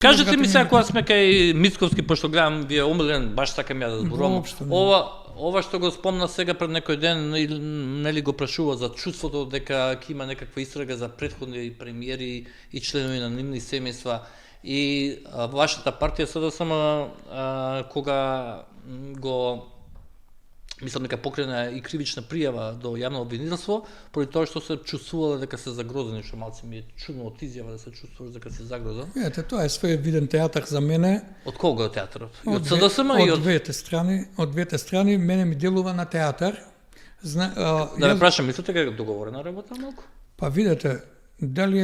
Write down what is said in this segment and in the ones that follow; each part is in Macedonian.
Кажете ми сега кога сме кај Мицковски, пошто гледам вие омилен, баш сакам ја да зборувам. Ова што го спомна сега пред некој ден, нели го прашува за чувството дека ќе има некаква истрага за претходни премиери и членови на нивни семејства. И вашата партија СДСМ кога го мислам дека покрена и кривична пријава до јавно обвинителство, поради тоа што се чувствувале дека се загрозени, што малце ми е чудно од изјава да се чувствуваш дека се загрозен. Ете, тоа е свој виден театар за мене. Од кого е театарот? И од СДСМ и од двете страни, мене ми делува на театар. Да ме прашам, мислите дека е договорена работа малку? Па видете, дали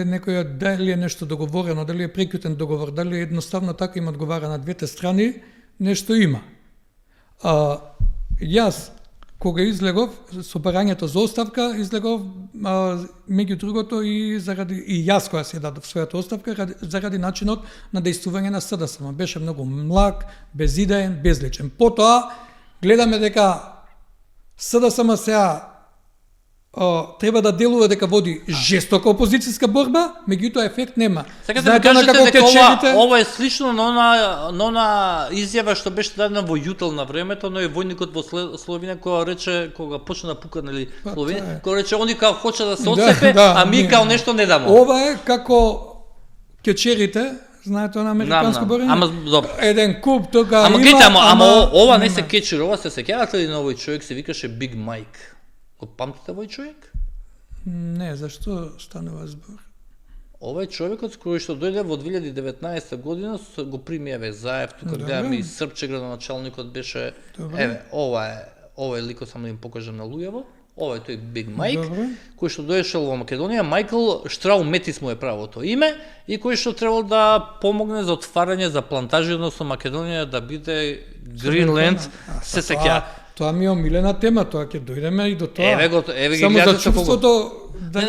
е нешто договорено, дали е прекјутен договор, дали едноставно така им одговара на двете страни, нешто има. Јас, кога излегов со барањето за оставка, излегов меѓу другото и јас која се дадов својата оставка заради начинот на дејствување на СДСМ. Беше многу млак, безидеен, безличен. Потоа гледаме дека СДСМ сега треба да делува дека води жестока опозицијска борба, меѓутоа ефект нема. Сега да ми кажете дека ова е слично на она изјава што беше дадена во Јутел на времето, но и војникот во Словенија кога рече, кога почна да пука, нели, Словенија, кога рече они као хоче да се отцепе, а ми као нешто не дамо. Ова е како кечерите, знаете на американско борење? Ама добро. Еден куп тога има. Ама гледате, ама ова не се кечер, ова се сеќавате ли на овој човек, се викаше Биг Майк. Го памтите овој човек? Не, зашто станува збор? Ова е човекот кој што дојде во 2019 година, го прими Заев, тука гледам и Српче градоначалникот беше. Еве, ова е ликот, само да им покажам на луѓево. Ова е тој Биг Майк, кој што дојшел во Македонија. Майкл Штрауметис му е правото име и кој што требал да помогне за отварање за плантажи со Македонија да биде Гринленд, се сеќа. Тоа ми е омилена тема, тоа ќе дојдеме и до тоа. Еве ги само за гледате чувството.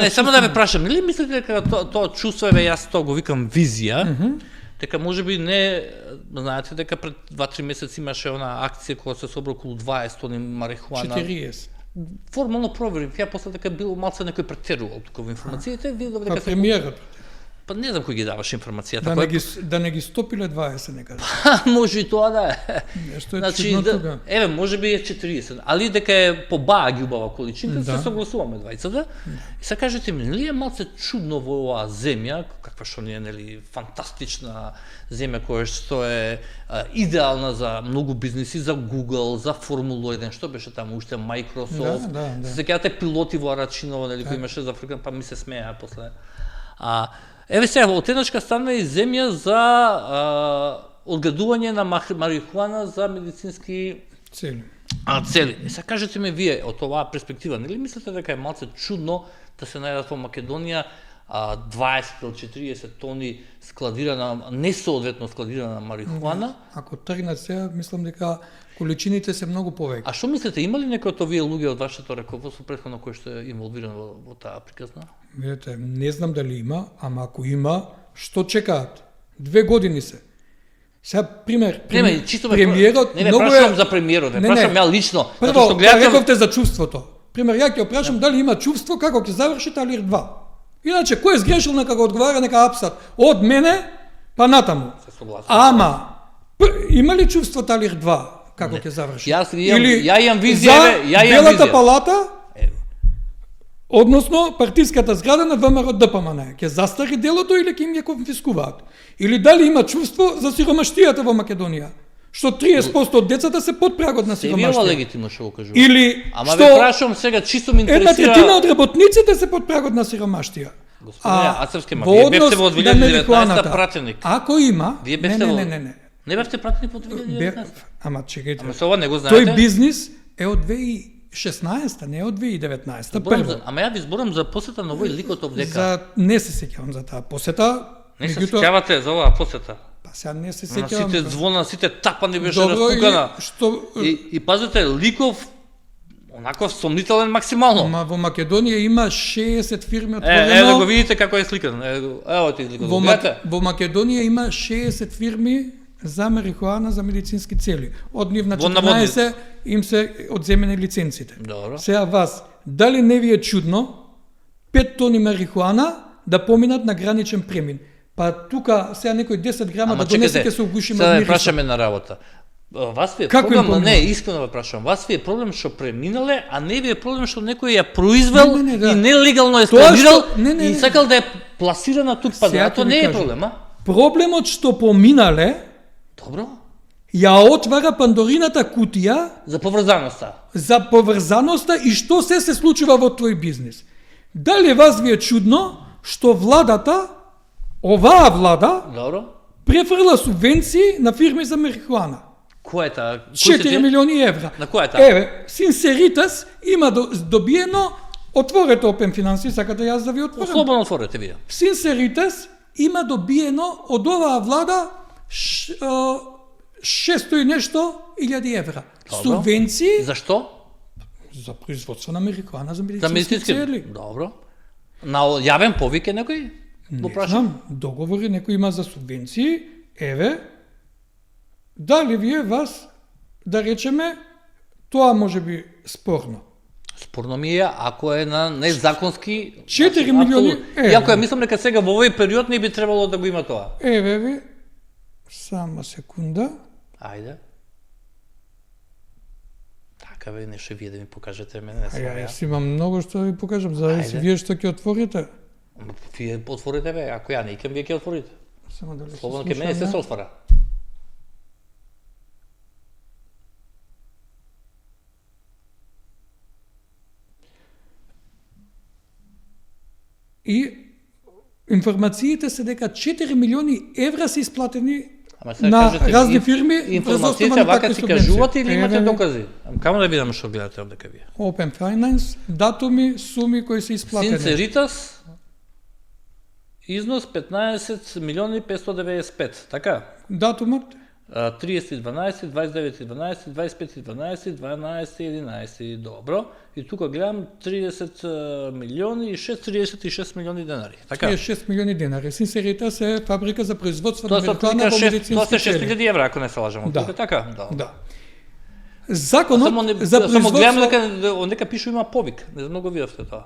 Не, само да ве прашам, нели мислите дека тоа чувство, јас тоа го викам визија, дека можеби не, знаете дека пред 2-3 месеци имаше она акција кога се собра околу 20 тони марихуана. 40. Формално проверив, ја после дека бил малце некој претерувал тука во информациите, видов дека премиерот. Па не знам кој ги даваше информацијата. Да не ги стопиле 20 некаде. Може и тоа да е. Нешто е чудно тога. Еве, можеби е 40, али дека е побаа ги убава количина, се согласуваме двајцата. И се кажете ми, нели е малце чудно во оваа земја, каква што не е, нели, фантастична земја која што е идеална за многу бизниси, за Google, за Формула 1, што беше таму уште Microsoft. Се сеќавате пилоти во Арачиново, нели, кои имаше за Африка, па ми се смеа после. Еве сега, отеднашка стана и земја за одгледување на марихуана за медицински цели. Сега кажете ми вие, од оваа перспектива, нели мислите дека е малце чудно да се најдат во Македонија 20 или 40 тони складирана, несоодветно складирана марихуана? Ако тргнат сега, мислам дека количините се многу повеќе. А што мислите, има ли некој од овие луѓе од вашето раководство претходно кој што е инволвиран во таа приказна? Видете, не знам дали има, ама ако има, што чекаат? 2 години се. Сега пример, премиерот не прашувам за премиерот, не прашувам ја лично. Прво, рековте за чувството. Пример, ја ќе опрашам дали има чувство како ќе заврши Талир 2. Иначе кој е сгрешил нека го одговара, нека апсат од мене па натаму. Ама има ли чувство Талир 2 како ќе заврши? Ја имам визија, Белата палата, односно партиската зграда на ВМРО ДПМН, ќе застари делото или ќе им ги конфискуваат? Или дали има чувство за сиромаштијата во Македонија? Што 30% од децата се под прагот на сиромаштија. Се легитимно што го кажува. Или ама ве прашувам сега, чисто ме интересира. 1/3 од работниците се под прагот на сиромаштија. Господине Ацевски, вие бевте во 2019 пратеник. Ако има, не бевте пратеник во 2019. Ама чекајте. Ама се ова не го знаете. Тој бизнис е од 2016, не од 2019. Прво. Ама ја ви зборам за посета на овој ликот овдека. Не се сеќавам за таа посета. Не се сеќавате за оваа посета? Па сега не се сеќавам. Сите звона, сите тапани беше распукана. И пазете, ликов онаков сомнителен максимално. Ма во Македонија има 60 фирми отворено. Да го видите како е сликан. Ево ти ликот. Во Македонија има 60 фирми за марихуана за медицински цели. Од нив на 14 им се одземени лиценците. Добро. Сега вас, дали не ви е чудно 5 тони марихуана да поминат на граничен премин? Па тука сега некој 10 грама Ама да донесе чекайте, ќе се угуши сега од ве прашаме на работа. Вас ви е Како им проблем, поминало? не, искрено ве прашам, вас ви е проблем што преминале, а не ви е проблем што некој ја произвел Не, да. и нелегално е Тоа складирал што- не, и сакал да ја пласира на тук Сега пазар. ќе Тоа ви не е кажам. проблем, а? Проблемот што поминале Добро. ја отвара Пандорината кутија За поврзаноста. за поврзаноста и што се случува во твој бизнис. Дали вас ви е чудно што владата, оваа влада, Добро. префрла субвенции на фирми за марихуана? Кој е таа? 4 милиони евра. На која е таа? Еве, Синсеритас има добиено, отворете Open Finance, сакате јас да ви отворам. Слободно отворете вие. Синсеритас има добиено од оваа влада 600 и нешто илјади евра. Добро. Субвенции Зашто? за производство на марихуана за За медицински медицински. цели. Добро. На јавен повик е некој? Го Не прашам. знам, договори некој има за субвенции, еве, дали вие вас, да речеме, тоа може би спорно. Спорно ми е ако е на незаконски 4 милиони апсолутно. евра. Иако ја мислам дека сега во овој период не би требало да го има тоа. Еве ви, само секунда. Ајде. Така бе, нешто вие да ми покажете мене, не А сам ја. јас имам многу што да ви покажам, зависи Ајде. вие што ќе отворите. Ама вие отворите бе, ако ја не икам, вие ќе отворите. Само дали се Слободно ке мене се слушаме. отвора. И информациите се дека 4 милиони евра се исплатени Ама сега на кажете, разни фирми информациите вака такви си субвенции. кажувате или имате Еве ви, докази? Камо да видам што гледате овдека вие. Open Finance, датуми, суми кои се исплатени. Синцеритас износ 15 милиони 595, така? Датумот 30.12, 29.12, 25.12, 12.11, добро. И тука гледам 30 милиони и 36 милиони денари, така? 36 милиони денари. Синсерита се фабрика за производство Тоа на се марихуана во тоа се медицински цели. 6.000 евра, ако не се лажам. Да. Тука, така? Да. Да. Законот Само, не, за само гледам производство... дека онека пише има повик. Не знам го видовте тоа.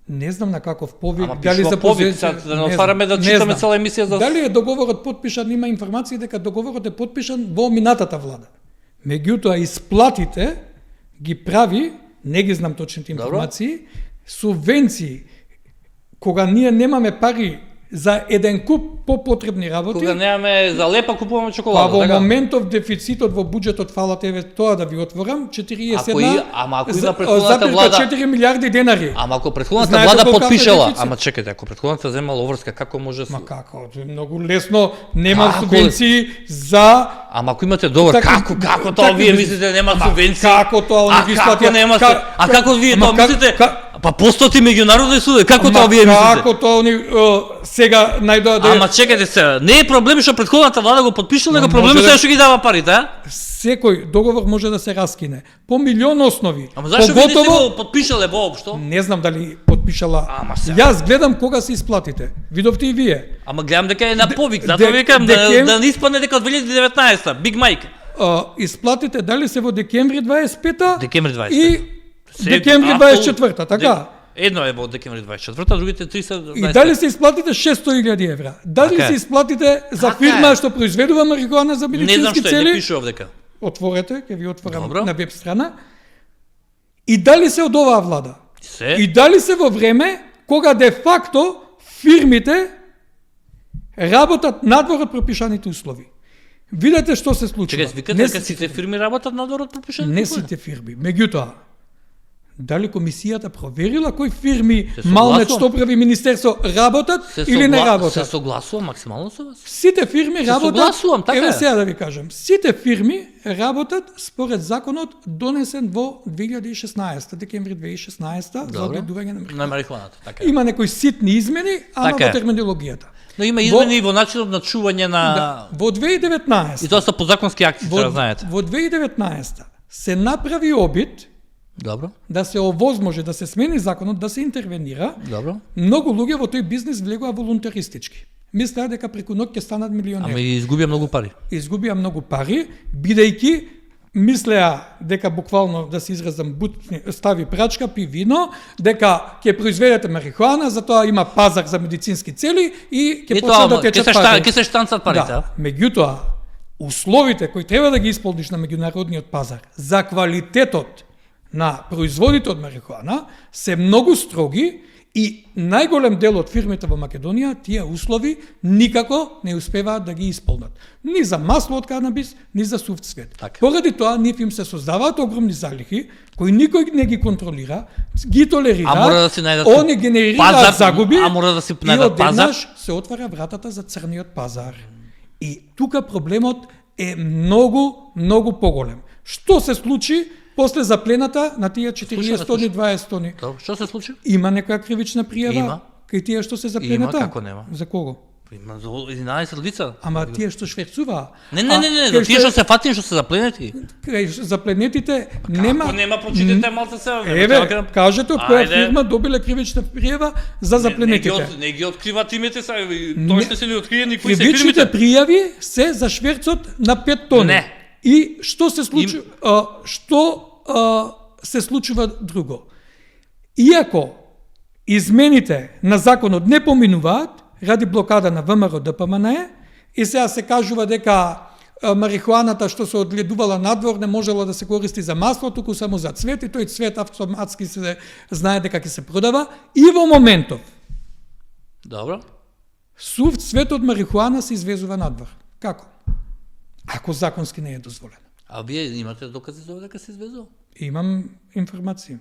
Не знам на каков повик, Ама дали пишува за повик, позиција... сега да не отвараме да читаме цела емисија за... Дали е договорот потпишан, има информации дека договорот е потпишан во минатата влада. Меѓутоа, исплатите ги прави, не ги знам точните информации, субвенции, кога ние немаме пари за еден куп попотребни работи, Кога немаме за лепа купуваме па чоколада, во така? моментов дефицитот во буџетот, фалат еве тоа да ви отворам, 41 Ама ако има претходната влада... 4 милиарди денари. Ама ако претходната Знаете влада колку е потпишала, дефицит? ама чекайте, ако претходната земала оврска, како може... Ма како? Многу лесно, нема Како? субвенции за... Ама ако имате договор, Така- како тоа така вие бизнес. мислите нема Ма субвенции? како тоа они ги како исплатија? нема А како вие Ама тоа мислите? ка- Па постоти меѓународни суди, како Ма тоа вие мислите? Како тоа они сега најдоа Ама чекайте се, не е проблем што претходната влада го потпишала, него Ма проблем може е да- што ги дава парите, а? секој договор може да се раскине по милион основи. Ама зашто вие не сте го потпишале воопшто? Не знам дали потпишала. Ама сега. Јас гледам кога се исплатите. Видовте и вие. Ама гледам дека е на повик, затоа викам да не испадне дека од 2019-та, Биг Майк. Исплатите дали се во декември 25-та Декември 25-та. и декември 24-та, така? Едно е во декември 24-та, другите 3 се И дали се исплатите 600.000 евра? Дали Така е. се исплатите за Така фирма е. што произведува марихуана за Не знам медицински што е, не цели? пише овдека. Отворете, ќе ви отворам Добро. на веб страна. И дали се од оваа влада? Се. И дали се во време кога де факто фирмите работат надвор од пропишаните услови? Видете што се случува. Чекај, викате дека сите фирми работат надвор од пропишаните Не услови? сите фирми. Меѓутоа, дали комисијата проверила кои фирми Се малнет согласувам. што прави министерство работат Се или не Се работат? согласувам максимално со вас. Сите фирми работат. согласувам, така Еве е. сега да ви кажам. Сите фирми работат според законот донесен во 2016, декември 2016 за Добро. одредување на На марихуана. марихуаната, така е. Има некои ситни измени, ама Така е. во терминологијата. Но има измени и во начинот на чување на... Да, во 2019 И тоа се подзаконски акти, во, треба знаете. во 2019 се направи обид Добро, да се овозможи да се смени законот, да се интервенира. добро. Многу луѓе во тој бизнес влегува волунтаристички. Мислеа дека преку ноќ ќе станат милионери. Ама и изгубија многу пари. Изгубија многу пари, бидејќи мислеа дека буквално, да се изразам, стави прачка, пи вино, дека ќе произведете марихуана, затоа има пазар за медицински цели и ќе почнат да течат пари. Ќе се штанцат парите. Да, меѓутоа, условите кои треба да ги исполниш на меѓународниот пазар за квалитетот на производите од марихуана се многу строги и најголем дел од фирмите во Македонија тие услови никако не успеваат да ги исполнат. Ни за масло од канабис, ни за сув цвет. Так. Поради тоа нив им се создаваат огромни залихи кои никој не ги контролира, ги толерира, А мора да си најдат они генерираат загуби, а мора да си и најдат пазар. одеднаш се отвара вратата за црниот пазар. И тука проблемот е многу поголем. Што се случи после заплената на тие 40 тони, 20 тони? Добро, што се случи? Има некоја кривична пријава? Има. Кај тие што се заплената? Има, како нема. За кого? Има за 11 лица. Ама тие што шверцуваа. Не, за тие што се фатени, што се запленети. Кај запленетите нема. Ако нема, прочитете малце се. Еве, кажете од која фирма добиле кривична пријава за запленетите. Не ги откриват имите се, точно се не откриени кои се Кривичните фирмите. пријави се за шверцот на 5 тони. Не. И што се случи, се случува друго. Иако измените на законот не поминуваат ради блокада на ВМРО ДПМНЕ и сега се кажува дека марихуаната што се одгледувала надвор не можела да се користи за масло, туку само за цвет и тој цвет автоматски се знае дека ќе се продава и во моментов Добро. сув цвет од марихуана се извезува надвор. Како? Ако законски не е дозволено. А вие имате докази за ова дека се извезува? Имам информации.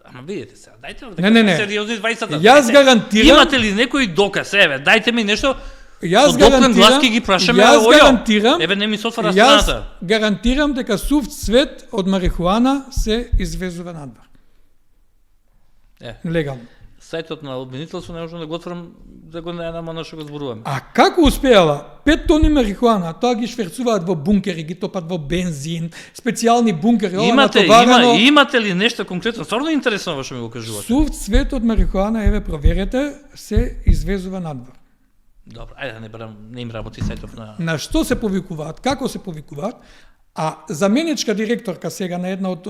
Ама видите сега, дајте Не. сериозни 20. Јас гарантирам. Имате ли некој доказ? Еве, дајте ми нешто. Јас Одоплен глас ќе ги прашаме. гарантирам. Еве не ми се отвара Јас страната. гарантирам дека сув цвет од марихуана се извезува надвор. Легално. Сајтот на обвинителство не можам да го отворам да го најдам на што го зборуваме. А како успеала 5 тони марихуана, тоа ги шверцуваат во бункери, ги топат во бензин, специјални бункери, ова натоварено. Имате ли нешто конкретно? Стварно интересно што ми го кажувате. Сув цвет од марихуана, еве проверете, се извезува надвор. Добро, ајде не им работи сајтов на... На што се повикуваат, како се повикуваат, а заменичка директорка сега на една од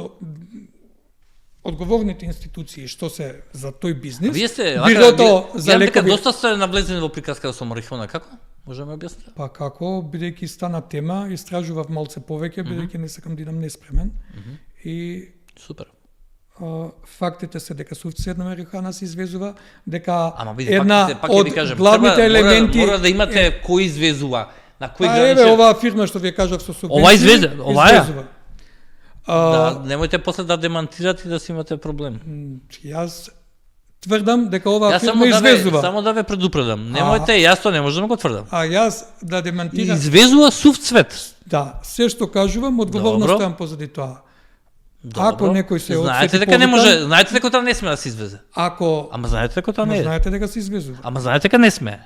одговорните институции што се за тој бизнис. Вие сте, Бирото за дека лекови. доста сте навлезени во приказката со марихуана, како? Може да ме објасните? Па како, бидејќи стана тема, истражував малце повеќе, бидејќи не сакам да идам неспремен. И Супер. фактите се дека сув цвет на марихуана се извезува, дека Ама видите, една пак ќе од ви кажам, главните елементи мора да имате кој извезува, на кој еве граничен. оваа фирма што ви кажав со субвенција. Ова ова е? извезува. Да, немојте после да демантирате да си имате проблем. Јас тврдам дека оваа Јас фирма извезува. само да ве предупредам. Немојте, јас тоа не можам да го тврдам. А јас да демантирам. Извезува сув цвет. Да, се што кажувам, одговорно Добро. стојам позади тоа. Добро. Ако некој се знаете отсети дека не повика, може, знаете дека тоа не сме да се извезе. Ако Ама знаете дека тоа не е. знаете дека се извезува. Ама знаете дека не сме.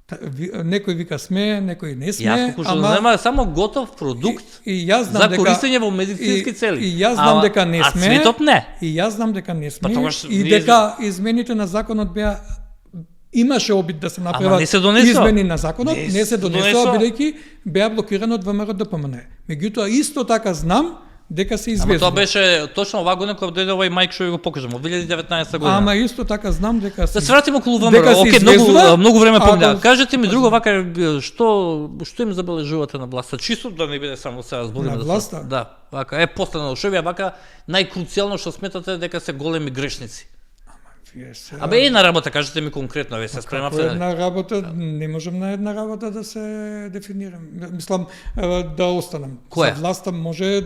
Некој вика сме, некој не сме, Јас покажувам да нема само готов продукт и јас знам за дека користење во медицински цели. И јас знам дека не А сме. цветот не. И јас знам дека не сме. Па тогаш И вие- дека измените на законот беа имаше обид да се Ама направат не се донесоа. измени на законот, Не не се се донесоа донесоа. бидејќи беа блокирани од ВМРО ДПМН. Меѓутоа исто така знам дека се Ама извезува. тоа беше точно оваа година кога дојде овој Майк што ви го покажам, во 2019 година. Ама исто така знам дека Да се вратиме околу ВМРО. дека се Океј, извезува, многу време помина. ако- Кажете ми друго вака што им забележувате на власта? Чисто да не биде само сега збориме На да власта? Да, вака последно што ви вака најкруцијално што сметате дека се големи грешници. Вие се- Абе една работа кажете ми конкретно, ве се Како спремавте. една работа, не можам на една работа да се дефинирам. Мислам, да останам. Која? За власта може,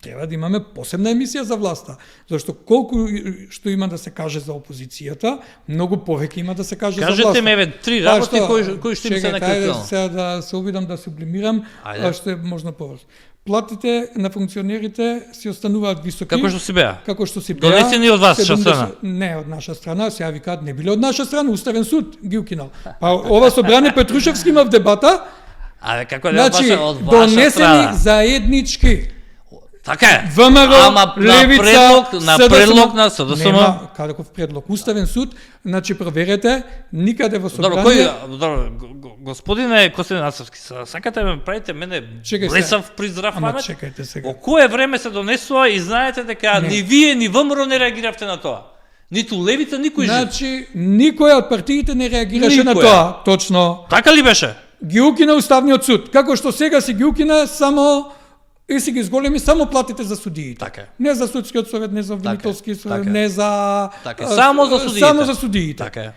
треба да имаме посебна емисија за власта. Зашто колку што има да се каже за опозицијата, многу повеќе има да се каже за власта. Кажете ми еве три Па работи кои што им се Чекајте, ајде најкруцијално. сега да се обидам да сублимирам, Ајде. што е можно поврз. Платите на функционерите си остануваат високи. Како што си беа? Како што си беа. Донесени од ваша 70 страна? Не, од наша страна, сега викаат не биле од наша страна, Уставен суд ги укинал. Па ова со Бране Петрушевски има в дебата, Абе како да значи од ваша донесени страна? заеднички. Така е. ВМРО, Ама Левица, на предлог на СДСМ. Нема кадеков предлог. Уставен суд, значи проверете, никаде во Добро, собрание... господине Костадин Нацевски, сакате ме правите мене Чекај блесав при здрав Ама памет? чекајте сега. Во кое време се донесува и знаете дека ни вие, ни ВМРО не реагиравте на тоа. Ниту Левица, никој жив. Значи, никој од партиите не реагираше на Никоја. тоа, точно. Така ли беше? Ги укина Уставниот суд. Како што сега си ги укина само и си ги зголеми само платите за судиите. Така е. Не за судскиот совет, не за обвинителски совет, така е. не за... Така е. Само за судиите. Само за судиите. Така е.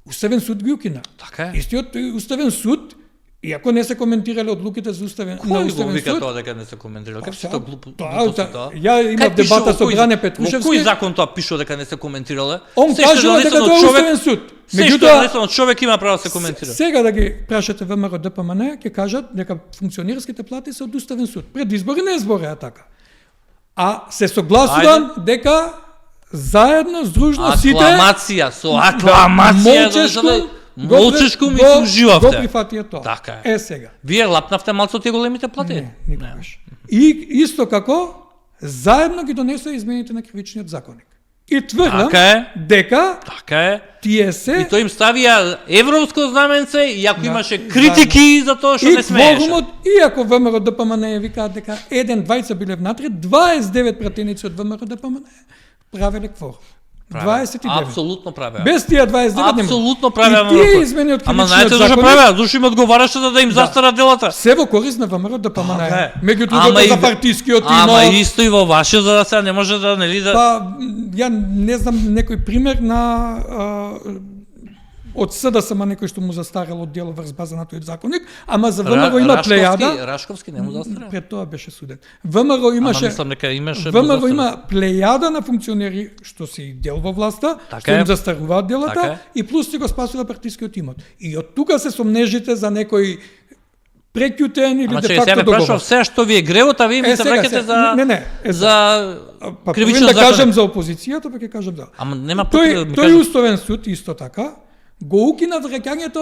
Уставен суд ги укина. Така е. Истиот Уставен суд, иако не се коментирале одлуките за Уставен, на Кој го Уставен вика суд, тоа дека не се коментирало? Како се тоа глупо? Ја имав дебата со Бране Петрушевски. Во кој закон тоа пишува дека не се коментирале? Он кажува дека тоа е Уставен суд. Се што е донесено од човек има право да се коментира. Сега да ги прашате ВМРО ДПМН, ќе кажат дека функционерските плати се од Уставен суд. Пред избори не збореа така. А се согласувам дека заедно, здружно сите... Акламација, со акламација. Молчешко ми се уживавте. Го прифатија тоа. Така е. Сега. Вие лапнавте малку од тие големите плати? Не, никогаш. И исто како заедно ги донесоа измените на кривичниот законник. И тврдам дека тие се... И тој им ставија европско знаменце, и ако имаше критики за тоа што не смееше. И кворумот, иако ВМРО ДПМН викаат дека 1-2 биле внатре, 29 пратеници од ВМРО ДПМН правеле кворум. 29. Апсолутно правеа. Без тие 29 нема. Апсолутно правеа. И тие измени од Ама кривичниот знаете зашто законник... правеа? Зашто им одговараше за да им застара делата. Се во корис на ВМРО ДПМН. Меѓу Ама другото и- за партискиот ино. Ама исто и во ваше, за да се не може да нели да Па, ја не знам некој пример на од СДСМ некој што му застарало дело врз база на тој законник, ама за ВМРО има плејада. Рашковски не му застара. Пред тоа беше суден. ВМРО имаше Ама мислам дека имаше ВМРО има плејада на функционери што се и дел во власта, Така што е. им застаруваат делата Така е. и плюс си го спасува партискиот имот. И од тука се сомнежите за некој прекјутен или Ама де чекај, факто сега ме договор. прашав се што ви е гревот, а вие ми се сега, враќате за не, за Па кривично да законник. кажам за опозицијата, па ќе кажам за. Ама нема потреба да ми Тој кажете. Уставен суд исто така го укина враќањето,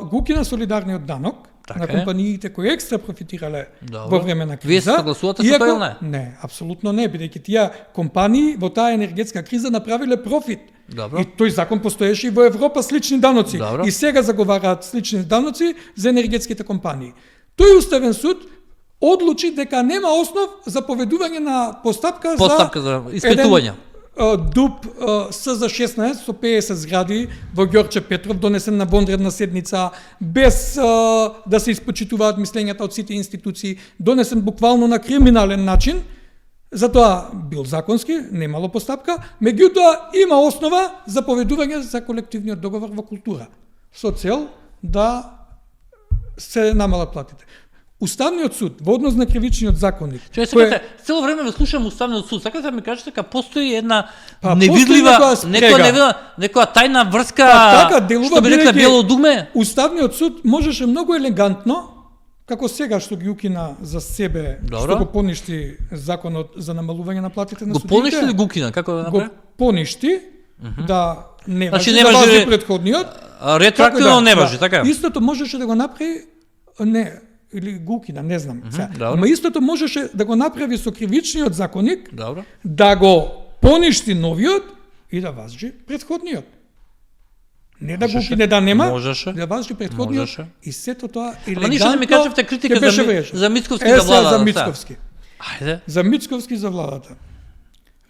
го укина солидарниот данок Така на е. компаниите кои екстра профитирале Добро. во време на криза. Вие се согласувате со тоа или не? Не, апсолутно не, бидејќи тие компании во таа енергетска криза направиле профит. Добро. И тој закон постоеше и во Европа слични даноци. Добро. И сега заговараат слични даноци за енергетските компании. Тој Уставен суд одлучи дека нема основ за поведување на постапка За испитување. ДУП СЗ-16 со 50 згради во Ѓорче Петров, донесен на вонредна седница, без да се испочитуваат мислењата од сите институции, донесен буквално на криминален начин. Затоа бил законски, немало постапка, меѓутоа има основа за поведување за колективниот договор во култура, со цел да се намалат платите. Уставниот суд во однос на кривичниот законник. Чуј, секате, цело време ве слушам Уставниот суд. Сакате да ми кажете дека постои една Па, невидлива, постои некоја тајна врска, Па, така, делува, што би рекле бидејќи бело дугме? Уставниот суд можеше многу елегантно, како сега што ги укина за себе, Добро. што го поништи законот за намалување на платите на Го судиите. поништи или го укина? Како да Го направи? поништи, да не Значи, важи, не да важи важи предходниот. Ретроактивно Како не важи, така? Истото можеше да го направи, не, или го укина, не знам. Сега. добро. Ама истото можеше да го направи со кривичниот законник, Добро. да го поништи новиот и да важи предходниот. Не да го Можеше. укине да нема, Можеше. да важи предходниот Можеше. и сето тоа Ама елегантно. ништо не ми кажавте критика ќе беше за врежено. за Мицковски Е, за сега владата. за Мицковски. Ајде. За Мицковски за владата.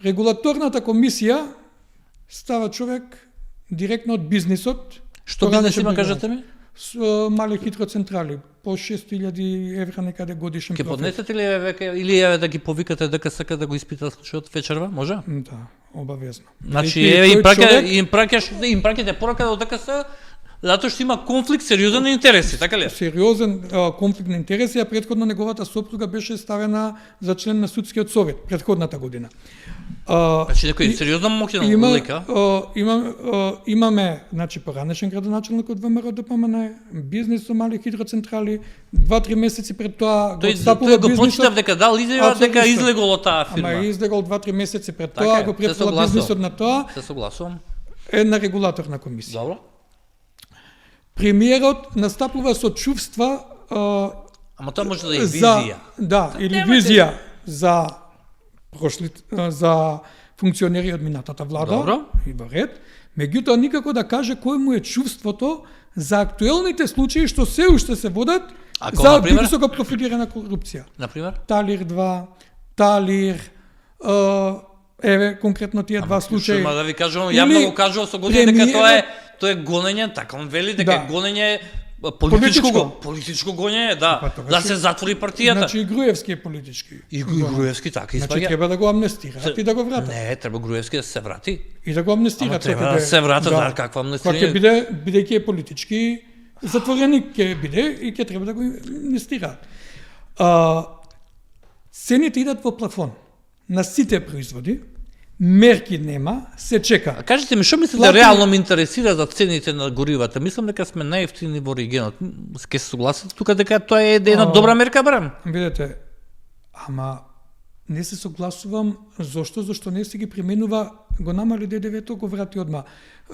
Регулаторната комисија става човек директно од бизнисот. Што Тоа бизнес не има, се кажете ми? Со мали хидроцентрали, по 6.000 евра некаде годишен Ќе профит. поднесете ли веќе или еве да ги повикате дека сака да го испита случајот вечерва, може? Да, обавезно. Значи Бидејќи еве тој им праќате порака до ДКС затоа што има конфликт сериозен на интереси, така ли? сериозен конфликт на интереси, а претходно неговата сопруга беше ставена за член на судскиот совет претходната година. Значи некој сериозно моќен лика. Имаме, значи, поранешен градоначелник од ВМРО ДПМН, бизнис со мали хидроцентрали, 2-3 месеци пред тоа го Тој отстапува го бизнисот. прочитав дека дал изјава дека Апсолутно. излегол од таа Ама фирма. е излегол 2-3 месеци пред Така тоа, е, го се претвора согласувам. бизнисот на тоа, Се согласувам. една регулаторна комисија. Добро. Премиерот настапува со чувства Ама тоа може да е за визија. да, или Немате- визија за функционери од минатата влада. Добро. И во ред. Меѓутоа никако да каже кој му е чувството за актуелните случаи што се уште се водат за високо профилирана корупција. Например? Талир 2, Талир, еве конкретно тие два случаи. Шо, да ви кажувам, јавно го кажувам со години дека тоа е гонење, така он вели дека е гонење политичко гонење, да, да се затвори партијата. Значи и Груевски е политички. И Груевски така испаѓа. Значи треба да го амнестираат и да го вратат. Не, треба Груевски да се врати. И да го амнестираат. Треба да се врата, да, каква амнестирање. Кога ќе биде, бидејќи е политички затвореник ќе биде и ќе треба да го амнестираат. Цените идат во плафон на сите производи. Мерки нема, се чека. Кажете ми, што мислите реално ме интересира за цените на горивата? Мислам дека сме најевтини во регионот. Ке се согласите тука дека тоа е една добра мерка, барам? Видете, ама не се согласувам зашто не се ги применува, го намали ДДВ-то, го врати одма.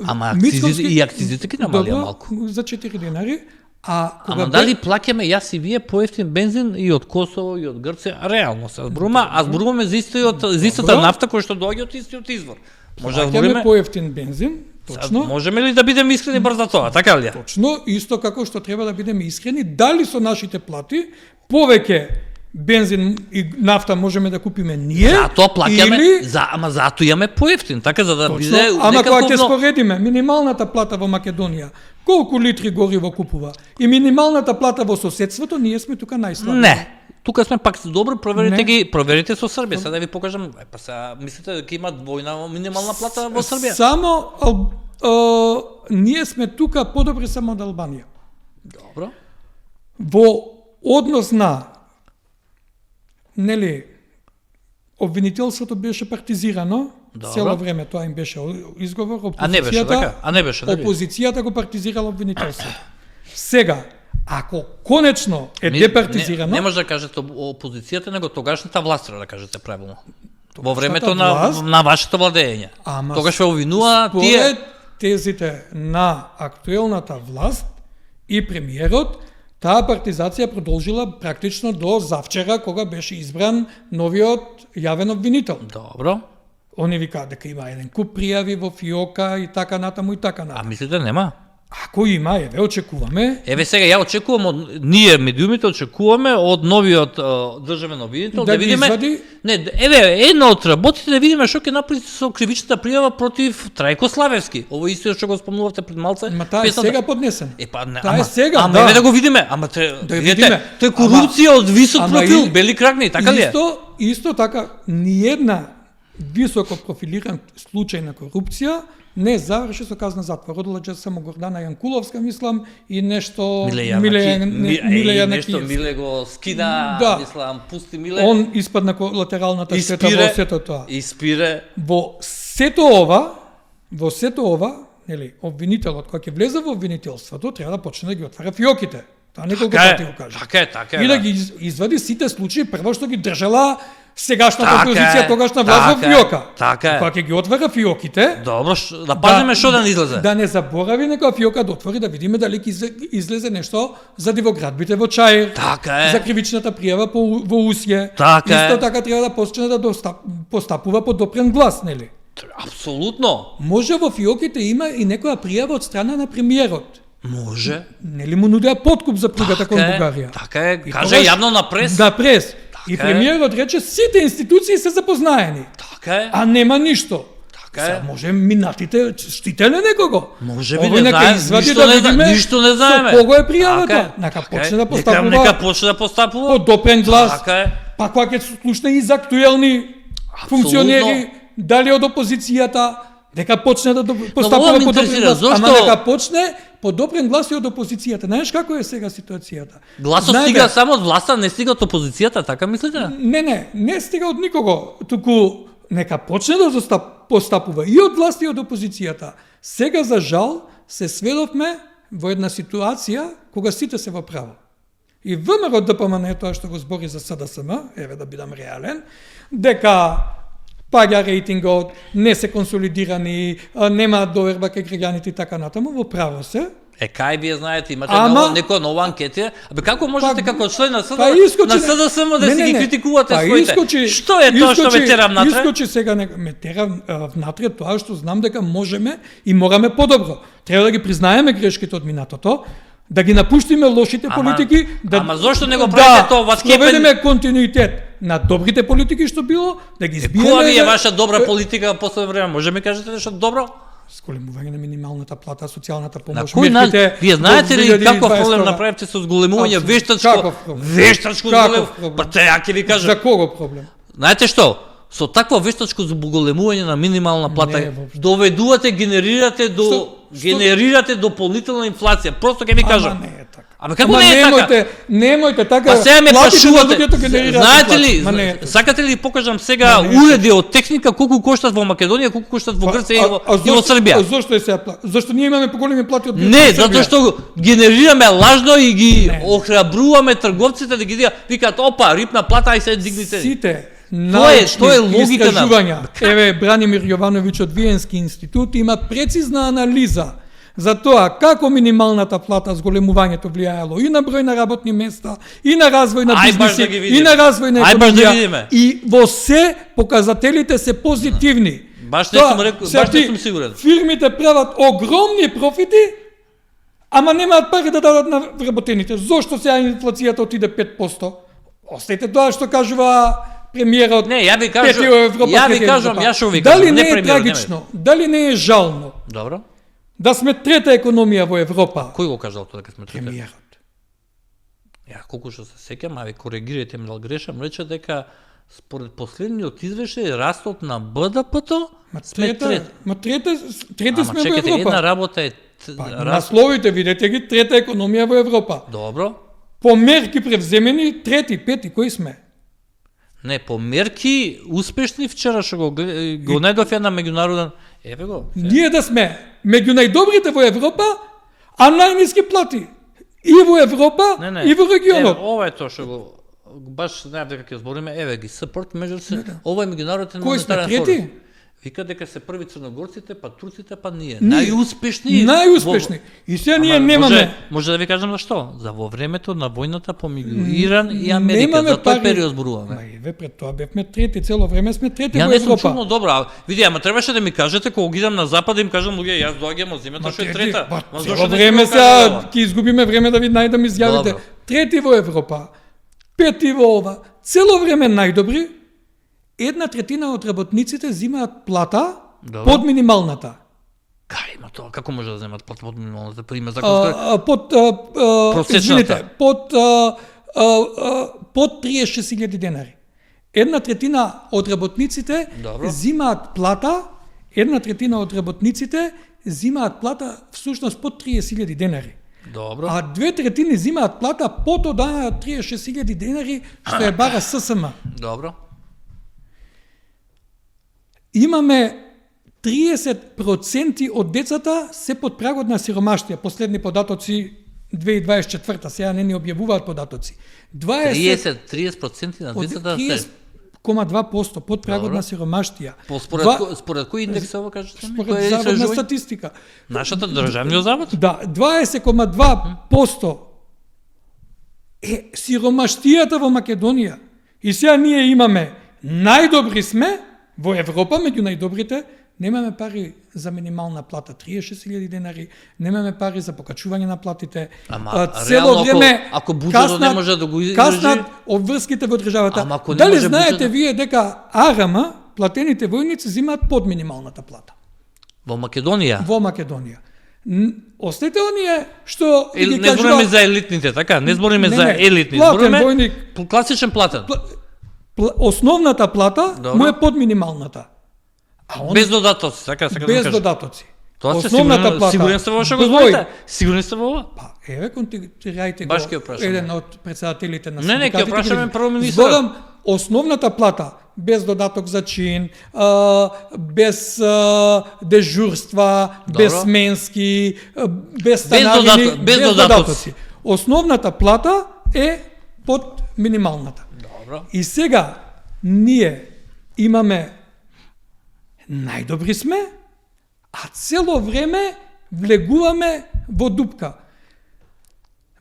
Ама акцизите ги намали малку. За 4 денари. Ама дали плаќаме јас и вие поевтин бензин и од Косово и од Грција? Реално се зборуваме, а зборуваме за истата нафта која што доаѓа од истиот извор. Може да збориме поевтин бензин, точно. Можеме ли да бидеме искрени бар за тоа, така ли? Точно, исто како што треба да бидеме искрени, дали со нашите плати повеќе бензин и нафта можеме да купиме ние. Затоа плаќаме, ама затоа имаме поевтин, така за да биде некако. Ама кога ќе споредиме минималната плата во Македонија, колку литри гориво купува и минималната плата во соседството, ние сме тука најслаби. Не. Тука сме пак добро, проверите со Србија. Сега да ви покажам, па сега мислите дека има двојна минимална плата во Србија? Само ние сме тука подобри само од Албанија. Добро. Во однос на обвинителството беше партизирано, цело време тоа им беше изговор, опозицијата го партизирала обвинителството. Сега, ако конечно е департизирано... Не може да кажете опозицијата, него тогашната власт, да кажете правилно. Во времето на вашето владење. Тогаш ве обвинува тие... Според тезите на актуелната власт и премиерот, таа партизација продолжила практично до завчера, кога беше избран новиот јавен обвинител. Добро. Они викаат дека има еден куп пријави во ФИОКа и така натаму и така натаму. А мислите нема? Ако има, еве очекуваме. Еве сега ја очекувам ние медиумите очекуваме од новиот државен обвинител да видиме. Не, еве една од работите да видиме што ќе направи со кривичната пријава против Трајко Славевски. Ово исто што го спомнувавте пред малце. Ма таа е сега поднесен. Таа е сега. Ама еве да го видиме. Ама видите, тоа е корупција од висок профил, бели крагни, така ли е? Исто така ниедна високо профилиран случај на корупција не заврши со казна затвор. Родила само Гордана Јанкуловска, мислам, и нешто Миле Миле го скина, мислам, пусти Миле. Он испадна колатералната штета во сето тоа. Испире. Во сето ова, обвинителот кој ќе влезе во обвинителството, треба да почне да ги отвара фиоките. Тоа неколку пати го кажа. Така е. И да ги извади сите случаи прво што ги држала сегашната опозиција, тогашна власт во фиока. Така е. Кога ќе ги отвара фиоките, добро, да пазиме што да не излезе. Да не заборави некоја фиока да отвори, да видиме дали ќе излезе нешто за дивоградбите во Чаир. Така е. За кривичната пријава во Усје. Така е. Исто така треба да почне да постапува по допрен глас, нели? Апсолутно. Може во фиоките има и некоја пријава од страна на премиерот. Може. Нели му нудеа подкуп за пругата кон Бугарија. Така е. Каже јавно на прес. На прес. И премиерот рече сите институции се запознаени. Така е. А нема ништо. Така е. Може минатите штителе некого. Може би не знаеме, ништо не знаеме. Со кого е пријавата? Нека почне да постапува. Нека почне да постапува. Под допрен глас. Така е. Па кога ќе слушне и за актуелни функционери, дали од опозицијата, дека почне да постапува под допрен глас. Ама нека почне под допрен глас и од опозицијата. Знаеш како е сега ситуацијата? Гласот стига само од власта, не стига од опозицијата, така мислите? Не стига од никого. Туку нека почне да постапува и од власт и од опозицијата. Сега за жал се сведовме во една ситуација кога сите се во право. И ВМРО ДПМН е тоа што го збори за СДСМ, еве да бидам реален, дека паѓа рейтингот, не се консолидирани, нема доверба кај граѓаните и така натаму, во право се. Кај вие знаете, имате некоја нова анкета, како можете како член на СДСМ да си ги критикувате своите? Што е тоа што ме тера внатре? Искочи сега ме тера внатре тоа што знам дека можеме и мораме подобро. Треба да ги признаеме грешките од минатото, да ги напуштиме лошите политики, Ама зошто не го правите тоа во Скепен? Да проведеме континуитет на добрите политики што било, да ги избиеме. Која ви е ваша добра политика во последно време? Може ми кажете нешто добро? Зголемување на минималната плата, социјалната помош. Вие знаете ли каков проблем направивте со зголемување вештачко зголемување? Па те ја ќе ви кажам. За кого проблем? Знаете што? Со такво вештачко зголемување на минимална плата доведувате, генерирате дополнителна инфлација. Просто ќе ви кажам. Ама не е така. Ама како не е така? Немојте така. Па сега ме прашувате. Знаете ли, сакате ли покажам сега уреди од техника колку коштат во Македонија, колку коштат во Грција и во Србија? Зошто е сега? Зошто ние имаме поголеми плати од Грција? Не, затоа што генерираме лажно и ги охрабруваме трговците да ги викаат опа, рипна плата, ај се дигните. Сите Тоа е логика на Еве Бранимир Јовановиќ од Виенски институт има прецизна анализа за тоа како минималната плата зголемувањето влијаело и на број на работни места, и на развој на бизниси, и на развој на економија. И во се показателите се позитивни. Баш не сум сигурен. Фирмите прават огромни профити, ама немаат пари да дадат на вработените. Зошто сега инфлацијата отиде 5%? Остајте тоа што кажува премиерот. Не, ја ви кажам, ја што ви кажам. Дали не е трагично? Дали не е жално? Добро. Да сме трета економија во Европа? Кој го кажал тоа дека сме трета? Премиерот. Ја колку што се сеќам, а ви коригирате ме дали грешам, рече дека според последниот извештај растот на БДП-то сме трета. Трети сме во Европа. Чекайте, една работа е насловите, видете ги, трета економија во Европа. Добро. По мерки превземени, трети, пети, кои сме? Не, по мерки успешни, вчера што го најдов една меѓународен. Еве го. Ние да сме меѓу најдобрите во Европа, а најниски плати и во Европа, и во регионот. Ова е тоа што го баш знаев дека ќе збориме, еве ги сапорт меѓу се. Ова е меѓународен монетарен форум. Кој сме трети? Вика дека се први црногорците, па турците, па ние. Најуспешни. И сега ние немаме. Може да ви кажам зашто? За во времето на војната помеѓу Иран и Америка, за тој период зборуваме. Ма еве пред тоа бевме трети, цело време сме трети во Европа. Ја не сум чудно добро, види, ама требаше да ми кажете кога идам на запад, им кажам луѓе, јас доаѓам од земјата што е трета. Цело време сега ќе изгубиме време да ви најдам изјавите. Трети во Европа, пети во ова, цело време најдобри. 1/3 од работниците земаат плата под минималната. Кај има тоа? Како може да земаат плата под минималната? Има законска просечната. Под 36.000 денари. 1/3 од работниците земаат плата, 1/3 од работниците земаат плата всушност под 30.000 денари. Добро. А 2/3 земаат плата под од 36.000 денари што е бара ССМ. Добро. Имаме 30% од децата се под прагот на сиромаштија. Последни податоци 2024, сега не ни објавуваат податоци. 30% на децата се 30,2% под прагот на сиромаштија. Според кој индекс ова кажете ми? Според Завод на статистика. Нашата државниот завод? Да, 20,2% е сиромаштијата во Македонија. И сега ние имаме најдобри сме во Европа, меѓу најдобрите, немаме пари за минимална плата 36.000 денари, немаме пари за покачување на платите. Цело време ако буџетот не може да го издржи, каснат обврските во државата. Дали знаете вие дека АРМ, платените војници земаат под минималната плата? Во Македонија? Во Македонија. Остете оние што не збориме за елитните, така? Не збориме за елитни, збориме класичен платен. Основната плата му е под минималната. Без додатоци, така да без додатоци. Тоа се сигурен сте во што го зборите? Сигурен сте во ова? Па, еве контактирајте го еден од председателите на синдикатите. Не, ќе прашаме прво министерот. Зборам основната плата без додаток за чин, без дежурства, без сменски, без станарини, без додатоци. Основната плата е под минималната. И сега ние имаме најдобри сме, а цело време влегуваме во дупка.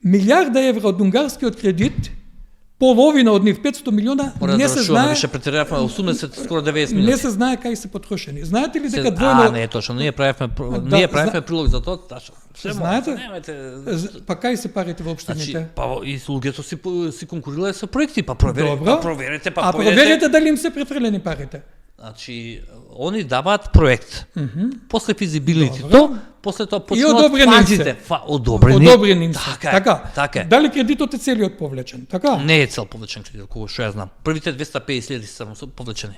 Милиарда евра од унгарскиот кредит, половина од нив 500 милиона не се знае. Беше претеравме 80 скоро 90 милиони. Не се знае кај се потрошени. Знаете ли дека двојно не е точно, ние правевме прилог за тоа, тачно. Знаете? Па кај се парите во општините? Значи, па и луѓето си конкурирале со проекти, па проверете, А проверете дали им се префрлени парите. Значи, они даваат проект. После физибилитито, после тоа почнуваат фазите. Одобрени им се. Така. Дали кредитот е целиот повлечен? Така? Не е цел повлечен кредит, кога што ја знам. Првите 250.000 само се повлечени.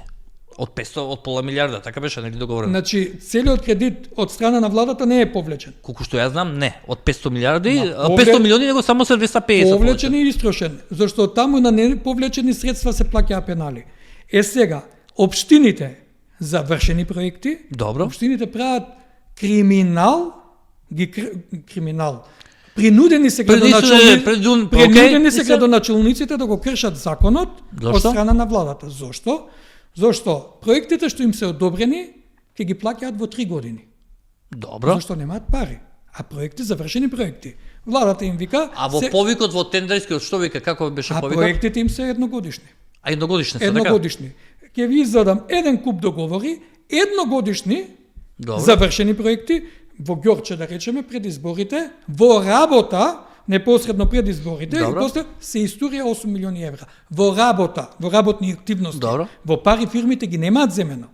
Од 500, од пола милиарда, така беше, нели договорено? Значи, целиот кредит од страна на владата не е повлечен. Колку што ја знам, не. Од 500 милиарди, 500 милиони него само се 250. Повлечен и истрошен, зашто таму на неповлечени средства се плаќаа пенали. Сега, општините за вршени проекти, добро. Општините прават криминал. Принудени се градоначалниците да го кршат законот од страна на владата. Зошто? Зошто проектите што им се одобрени ќе ги плаќаат во 3 години. Добро. Зашто немаат пари. А проекти, завршени проекти. Владата им вика... А во повикот во тендерскиот што вика, како беше повикот? А проектите им се едногодишни. А едногодишни се, едногодишни. Ќе ви извадам еден куп договори, едногодишни, завршени проекти, во Ѓорче, да речеме, пред изборите, во работа, непосредно пред изборите, и после се историја 8 милиони евра. Во работа, во работни активности. Добро. Во пари фирмите ги немаат земено.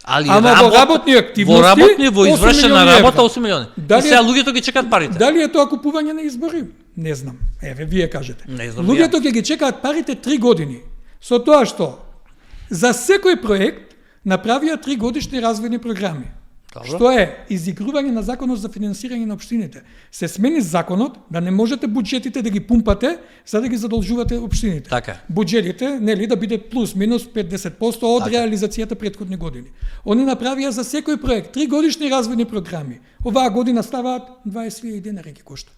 Ама во работни активности, во извршена работа 8 милиони. И сега луѓето ги чекаат парите. Дали е тоа купување на избори? Не знам. Еве, вие кажете. Не знам. Луѓето ќе ги чекаат парите 3 години. Со тоа што за секој проект направија 3 годишни развојни програми. Добро. Што е изигрување на законот за финансирање на општините. Се смени законот да не можете буџетите да ги пумпате за да ги задолжувате општините. Така. Буџетите, нели, да биде плюс минус 50% од реализацијата претходни години. Они направија за секој проект 3 годишни развојни програми. Оваа година ставаат 20.000 денари ги кошта.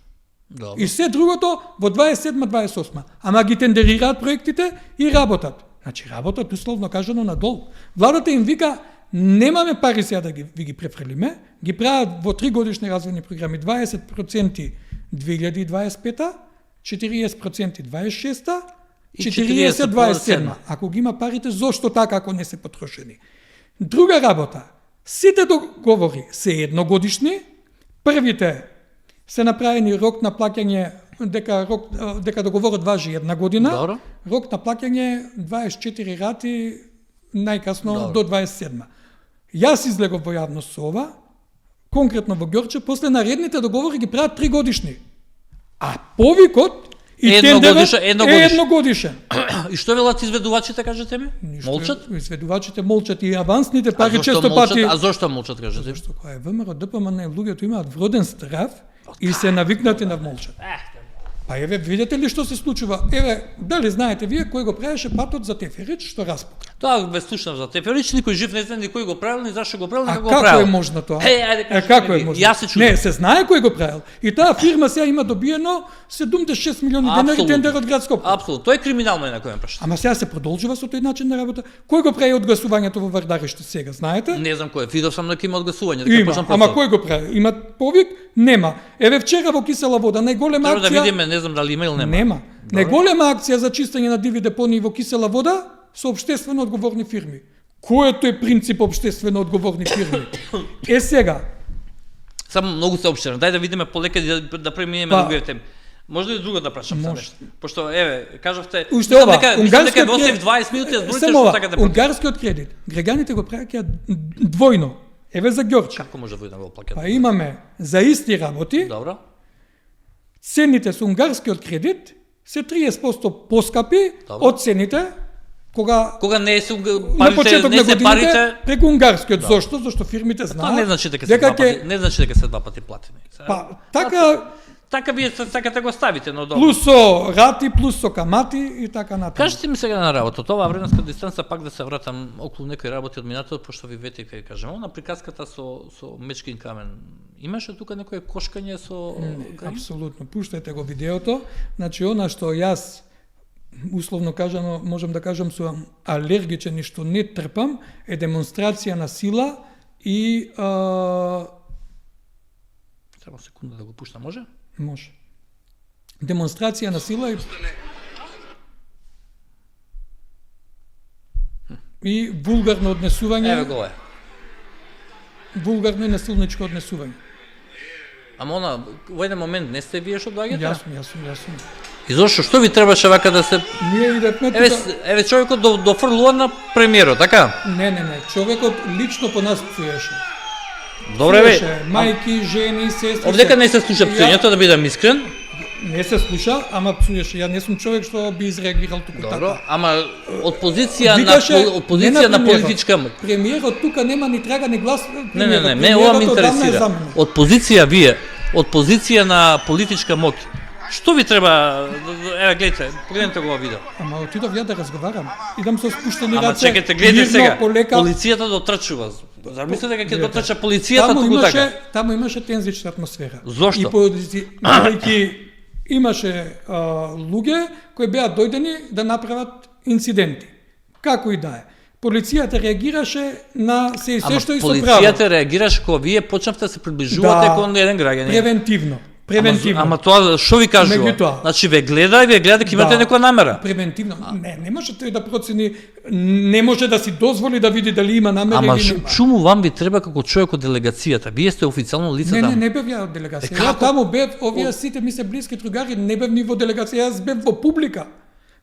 Добро. И се другото во 27-28. Ама ги тендерираат проектите и работат. Значи работат условно кажано надолу. Владата им вика немаме пари сега да ви ги префрлиме, ги прават во 3 годишни развојни програми 20% 2025, 40% 26 и 40 27. Ако ги има парите, зошто така ако не се потрошени? Друга работа, сите договори се едногодишни, првите се направени рок на плаќање дека договорот важи 1 година, добро. Рок на плаќање 24 рати најкасно до 27. Јас излегов во јавност со ова, конкретно во Ѓорче, после наредните договори ги прават 3 годишни. А повикот и тендерот е едногодишен. И што велат изведувачите, кажете ми? Молчат? Изведувачите молчат и авансните пари често пати... А зошто молчат, кажете? Зашто кога е ВМРО, ДПМН, луѓето имаат вроден страв и се навикнати на молчат. Па еве, видите ли што се случува? Еве, дали знаете вие кој го правеше патот за Теферич, што распука? Тоа ве слушнав за Теферич, никој жив не знае ни кој го правил, ни зашто го правил, ни како го правил. правил. А како е можно тоа? Ајде, како е можно? Јас се чудам. Не, се знае кој го правил. И таа фирма сега има добиено 76 милиони денари тендер од град Скопје. Апсолутно, тоа е криминално на кој прашање. Ама сега се продолжува со тој начин на работа. Кој го прави одгласувањето во Вардариште сега, знаете? Не знам кој е. Видов сам дека има одгласување, дека почнам. Ама кој го прави? Има повик? Нема. Еве вчера во Кисела вода најголема акција. Треба да видиме, не знам дали има или нема. Нема. Најголема акција за чистење на диви депонии во Кисела вода со општествено одговорни фирми. Кој е тој принцип општествено одговорни фирми? Е сега. Само многу се општено. Дај да видиме полека да преминеме на другите теми. Може ли друго да прашам за нешто? Пошто еве, кажавте, дека 20 минути да зборите што сакате. Унгарскиот кредит, граѓаните го праќаат двојно. Еве за Ѓорче. Како може двојно го плаќаат? Па имаме за исти работи. Добро. Цените со унгарскиот кредит се 30% поскапи од цените кога не се парите преку унгарскиот. Зошто? Зашто фирмите знаат. Тоа не значи дека се два пати, не значи дека се два пати платени. Па така вие сакате го ставите, но добро. Плюс со рати, плюс со камати и така натаму. Кажете ми сега на работата, оваа временска дистанца пак да се вратам околу некои работи од минатото, пошто ви вете кај кажам, она приказката со мечкин камен. Имаше тука некое кошкање со апсолутно. Пуштајте го видеото. Значи она што јас условно кажано можам да кажам сум алергичен и што не трпам е демонстрација на сила и Само секунда да го пуштам, може? Може. Демонстрација на сила и вулгарно однесување. Еве го е. Вулгарно и насилничко однесување. Ама во еден момент не сте вие што доаѓате? Јас сум. И зошто? Што ви требаше вака да се... Ние идевме тука... Еве човекот дофрлува на премиерот, така? Не. Човекот лично по нас пцуеше. Добре, бе. Мајки, жени, сестри... Овдека не се слуша пцуењето, да бидам искрен. Не се слуша, ама пцуеше. Ја не сум човек што би изреагирал туку така. Добро, ама од позиција на политичка... Премиерот тука нема ни трага ни глас. Не, ова ме интересира. Од позиција на политичка моќ. Што ви треба? Еве гледате, погледнете го ова видео. Ама отидов ја да разговарам. Идам со спуштени раце. Ама чекайте, гледате сега. Полека. Полицијата дотрчува. Зар мислите дека ќе дотрча полицијата туку така? Таму имаше тензична атмосфера. Зошто? И бидејќи имаше луѓе кои беа дојдени да направат инциденти. Како и да е. Полицијата реагираше на се што и со право. Полицијата реагираше кога вие почнавте да се приближувате кон еден граѓанин. Превентивно. Ама тоа што ви кажува? Значи ве гледа и ве гледа дека имате некоја намера. Превентивно. Не може тој да процени, не може да си дозволи да види дали има намера или нема. Ама чуму вам ви треба како човек од делегацијата? Вие сте официјално лице таму. Не бев ја од делегација. Ја таму бев, овие сите ми се блиски другари, не бев ни во делегација, јас бев во публика.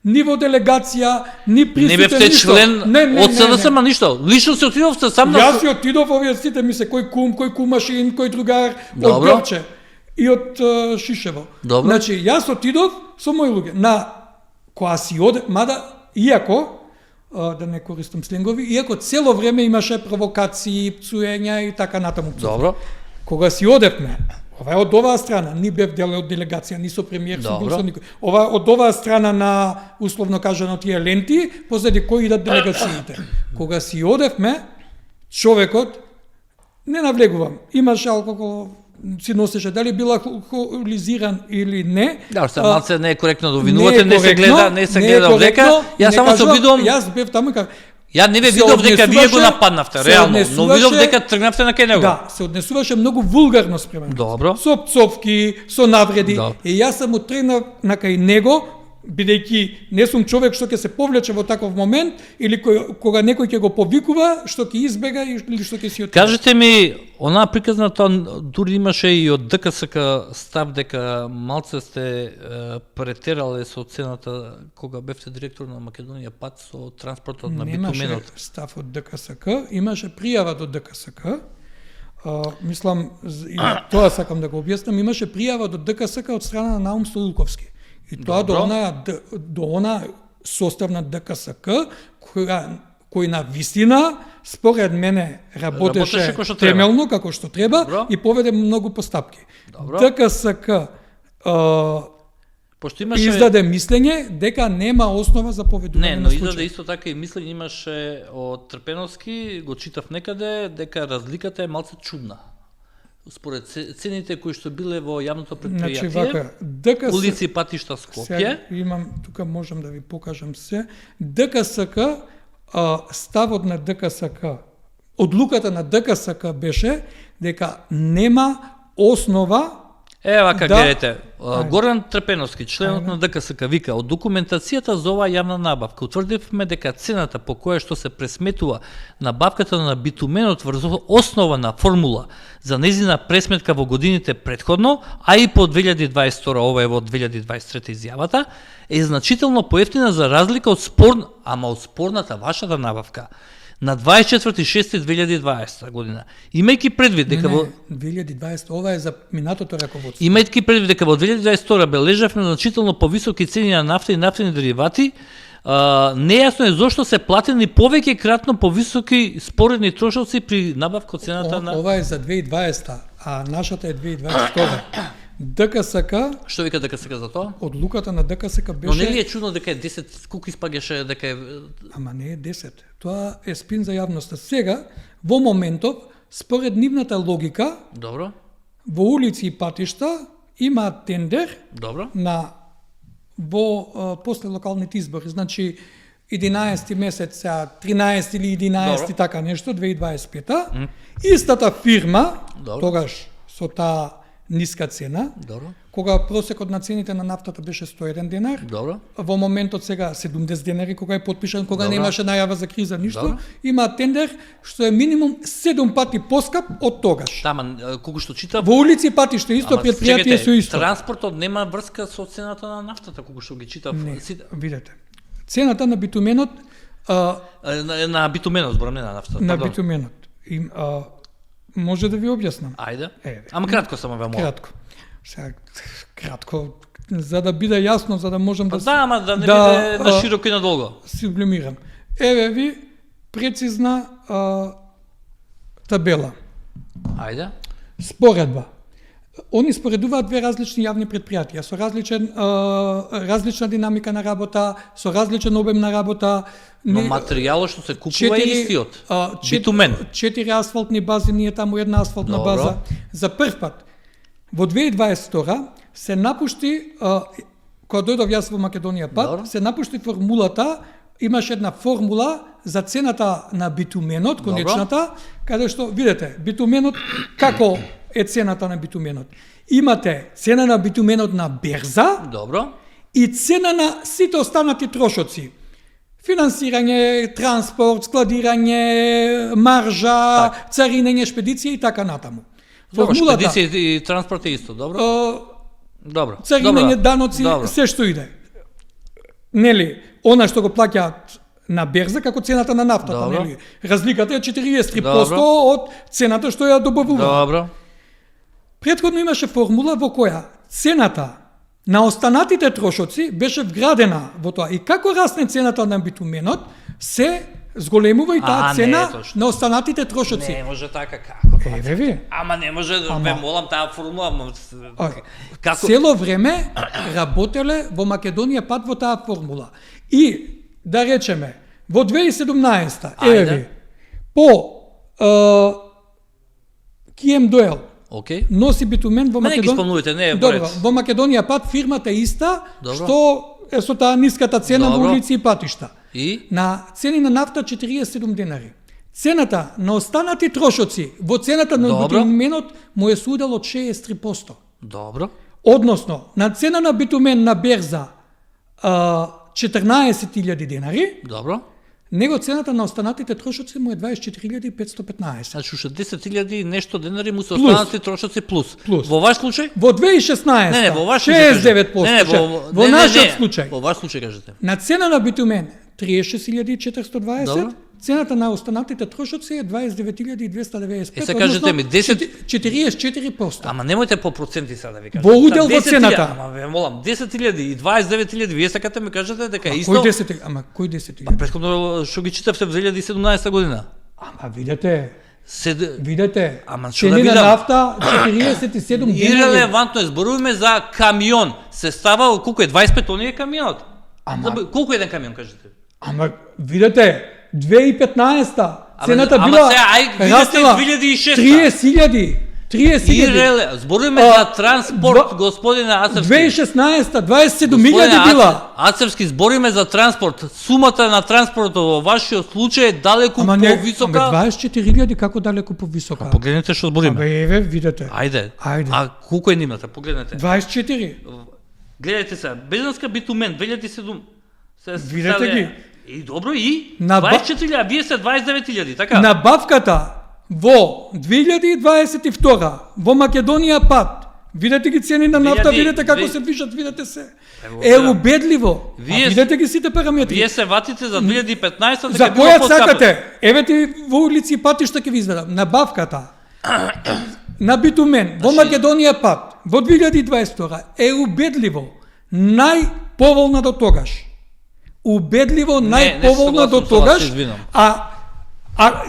Ни во делегација, ни присутен. Не бевте член од СДСМ, ма ништо. Лично се отидовте сам на... Јас си отидов, овие сите ми се кој кум, кој кумашин, кој другар од Белче и од Шишево. Добро. Значи, јас отидов со мои луѓе. Која си оде, мада, иако, да не користам сленгови, иако цело време имаше провокации, пцуења и така натаму. Добро. Кога си одевме, ова е од оваа страна, ни бев дел од делегација, ни со премиер, со никој. Ова од оваа страна на, условно кажано, тие ленти, позади кои идат делегациите. Кога си одевме, човекот, не навлегувам, имаше алкохол, си носеше, дали бил алкохолизиран или не. Да, малце не е коректно да обвинувате, не се гледа овдека. Јас само се обидувам. Јас бев таму и кажа. Ја не ве видов дека вие го нападнавте, реално, но видов дека тргнавте на кај него. Да, се однесуваше многу вулгарно спрема. Добро. Со пцовки, со навреди. И јас сам тргнав на кај него, бидејќи не сум човек што ќе се повлече во таков момент или кога некој ќе го повикува, што ќе избега или што ќе си отиде. Кажете ми, онаа приказна тоа дури имаше и од ДКСК став дека малце сте претерале со цената кога бевте директор на Македонија пат со транспортот на битуменот. Немаше став од ДКСК, имаше пријава до ДКСК. Мислам, и тоа сакам да го објаснам, имаше пријава до ДКСК од страна на Наум Стоилковски. И тоа до она состав на ДКСК, кој на вистина, според мене, работеше темелно, како што треба, и поведе многу постапки. ДКСК издаде мислење дека нема основа за поведување на случај. Не, но издаде исто така и мислење имаше од Трпеновски, го читав некаде, дека разликата е малце чудна. Според цените кои што биле во јавното предпријатие, улици патишта Скопје. Имам, тука можам да ви покажам се. ДКСК, ставот на ДКСК, одлуката на ДКСК беше дека нема основа. Вака гледате, Горан Трпеновски, членот на ДКСК, вика, од документацијата за оваа јавна набавка утврдивме дека цената по која што се пресметува набавката на битуменот врз основа на формула за нејзина пресметка во годините претходно, а и по 2022, ова е во 2023 изјавата, е значително поевтина за разлика од спорната вашата набавка на 24.6.2020 година. Имајќи предвид дека во 2020, ова е за минатото раководство. Имајќи предвид дека во 2022 бележавме значително повисоки цени на нафта и нафтени деривати, нејасно е зошто се платени повеќе кратно повисоки споредни трошоци при набавка цената на... Ова е за 2020, а нашата е 2022. ДКСК... Што вика ДКСК за тоа? Одлуката на ДКСК беше... Но не ли е чудно дека е 10, колку испагаше дека е... Ама не е 10. Тоа е спин за јавноста. Сега, во моментов, според нивната логика, добро, во улици и патишта има тендер во после локалните избори. Значи, 11 месец, 13 или 11 така нешто, 2025. Истата фирма, тогаш со таа ниска цена, Добро. кога просекот на цените на нафтата беше 101 денар, Добро. во моментот сега 70 денари, кога е потпишан, кога Добро. немаше најава за криза, ништо, Добро. има тендер што е минимум 7 пати поскап од тогаш. Тама, колку што читав, Во улици и патишта исто, предпријатие со исто. Транспортот нема врска со цената на нафтата, колку што ги читав. Не, видете. Цената на битуменот На битуменот, зборам, не на нафтата. на пардон. битуменот може да ви објаснам. Ајде. Еве. Ама кратко само ве молам. Кратко. Сега кратко за да биде јасно, за да можам Па да да, ама да не биде на широко и на долго. сублимирам. Еве ви прецизна табела. Ајде. Споредба. Они споредуваат две различни јавни предпријатија со различна динамика на работа, со различен обем на работа. Но материјалот што се купува е истиот. Битумен. 4 асфалтни бази, ние таму една асфалтна Добро. база. За прв пат во 2022 се напушти кога дојдов јас во Македонија пат, Добро. се напушти формулата, имаше една формула за цената на битуменот, конечната, каде што видите, битуменот како е цената на битуменот. Имате цена на битуменот на берза Добро. и цена на сите останати трошоци. Финансирање, транспорт, складирање, маржа, царинење, шпедиција и така натаму. Добро, шпедиција и транспорт е исто, добро? Добро. Царинење, даноци, Добро. се што иде. Нели, она што го плаќаат на берза како цената на нафтата, Добро. нели? Разликата е 43% Добро. од цената што ја добавува. Добро. Претходно имаше формула во која цената на останатите трошоци беше вградена во тоа. И како расне цената на битуменот, се зголемува и таа не, цена точно. на останатите трошоци. Не може така, како? Еве ви. Ама не може, ве молам таа формула. Како? Цело време работеле во Македонија пат во таа формула. И, да речеме, во 2017, еве ви, по Кием Доел, Океј. носи битумен во Не ги Македонија. спомнувате, не е Добро, борец. во Македонија пат фирмата е иста, Добро. што е со таа ниската цена Добро. во улици и патишта. И? На цени на нафта 47 денари. Цената на останати трошоци во цената на Добро. битуменот му е судел од 63%. Добро. Односно, на цена на битумен на берза 14.000 денари, Добро. него цената на останатите трошоци му е 24.515. Значи уште 10.000 нешто денари му се Плюс. останати трошоци плюс. Плюс. Во ваш случај? Во 2016 Не, во ваш случај. 69%. Во нашиот случај, Во ваш случај кажете. на цена на битумен 36.420, Добро. цената на останатите трошоци е 29.295. Е, се кажете ми, 10 44%. Ама немојте по проценти сега да ви кажам. Во удел во 10.000, цената. Ама ве молам, 10.000 и 29.000, вие сакате ми кажете дека исто. Кој 10? Ама кој 10.000? Претходно што ги читавте во 2017 година. Ама видете, Се видете, Ама што да цени на видам? нафта 47 денари. Ирелевантно е, зборуваме за камион. Се става колку е 25 тони е камионот. Ама- Колку е еден камион кажете? Ама видете, 2015-та цената ама била сега, ај, видете растела 2006-та. 30.000. 30.000. Иреле, зборуваме за транспорт, господине Ацевски. 2016-та 27.000 била. Ацевски, збориме за транспорт. Сумата на транспортот во вашиот случај е далеку Ама не, повисока. ама 24.000 како далеко повисока. Погледнете што збориме. Абе еве видете. Ајде. Ајде. А колку е нивната? Погледнете. 24. Гледайте се, Безанска битумен 2007. Видете ги. И добро и На 24.000, а вие сте 29.000, така? Набавката во 2022 во Македонија пат. Видете ги цени на нафта, 2000, видете како ви- се движат, видете се. Ево, Е гледам. убедливо. Вие- А видете ги сите параметри. Вие се ватите за 2015 За дека било која поскапо. сакате? Еве ти во улици и патишта ќе ви изведам. Набавката на битумен во Значи- Македонија пат во 2022 е убедливо најповолна до тогаш. Убедливо Не најповолна до согласувам со вас, тогаш. се извинам. А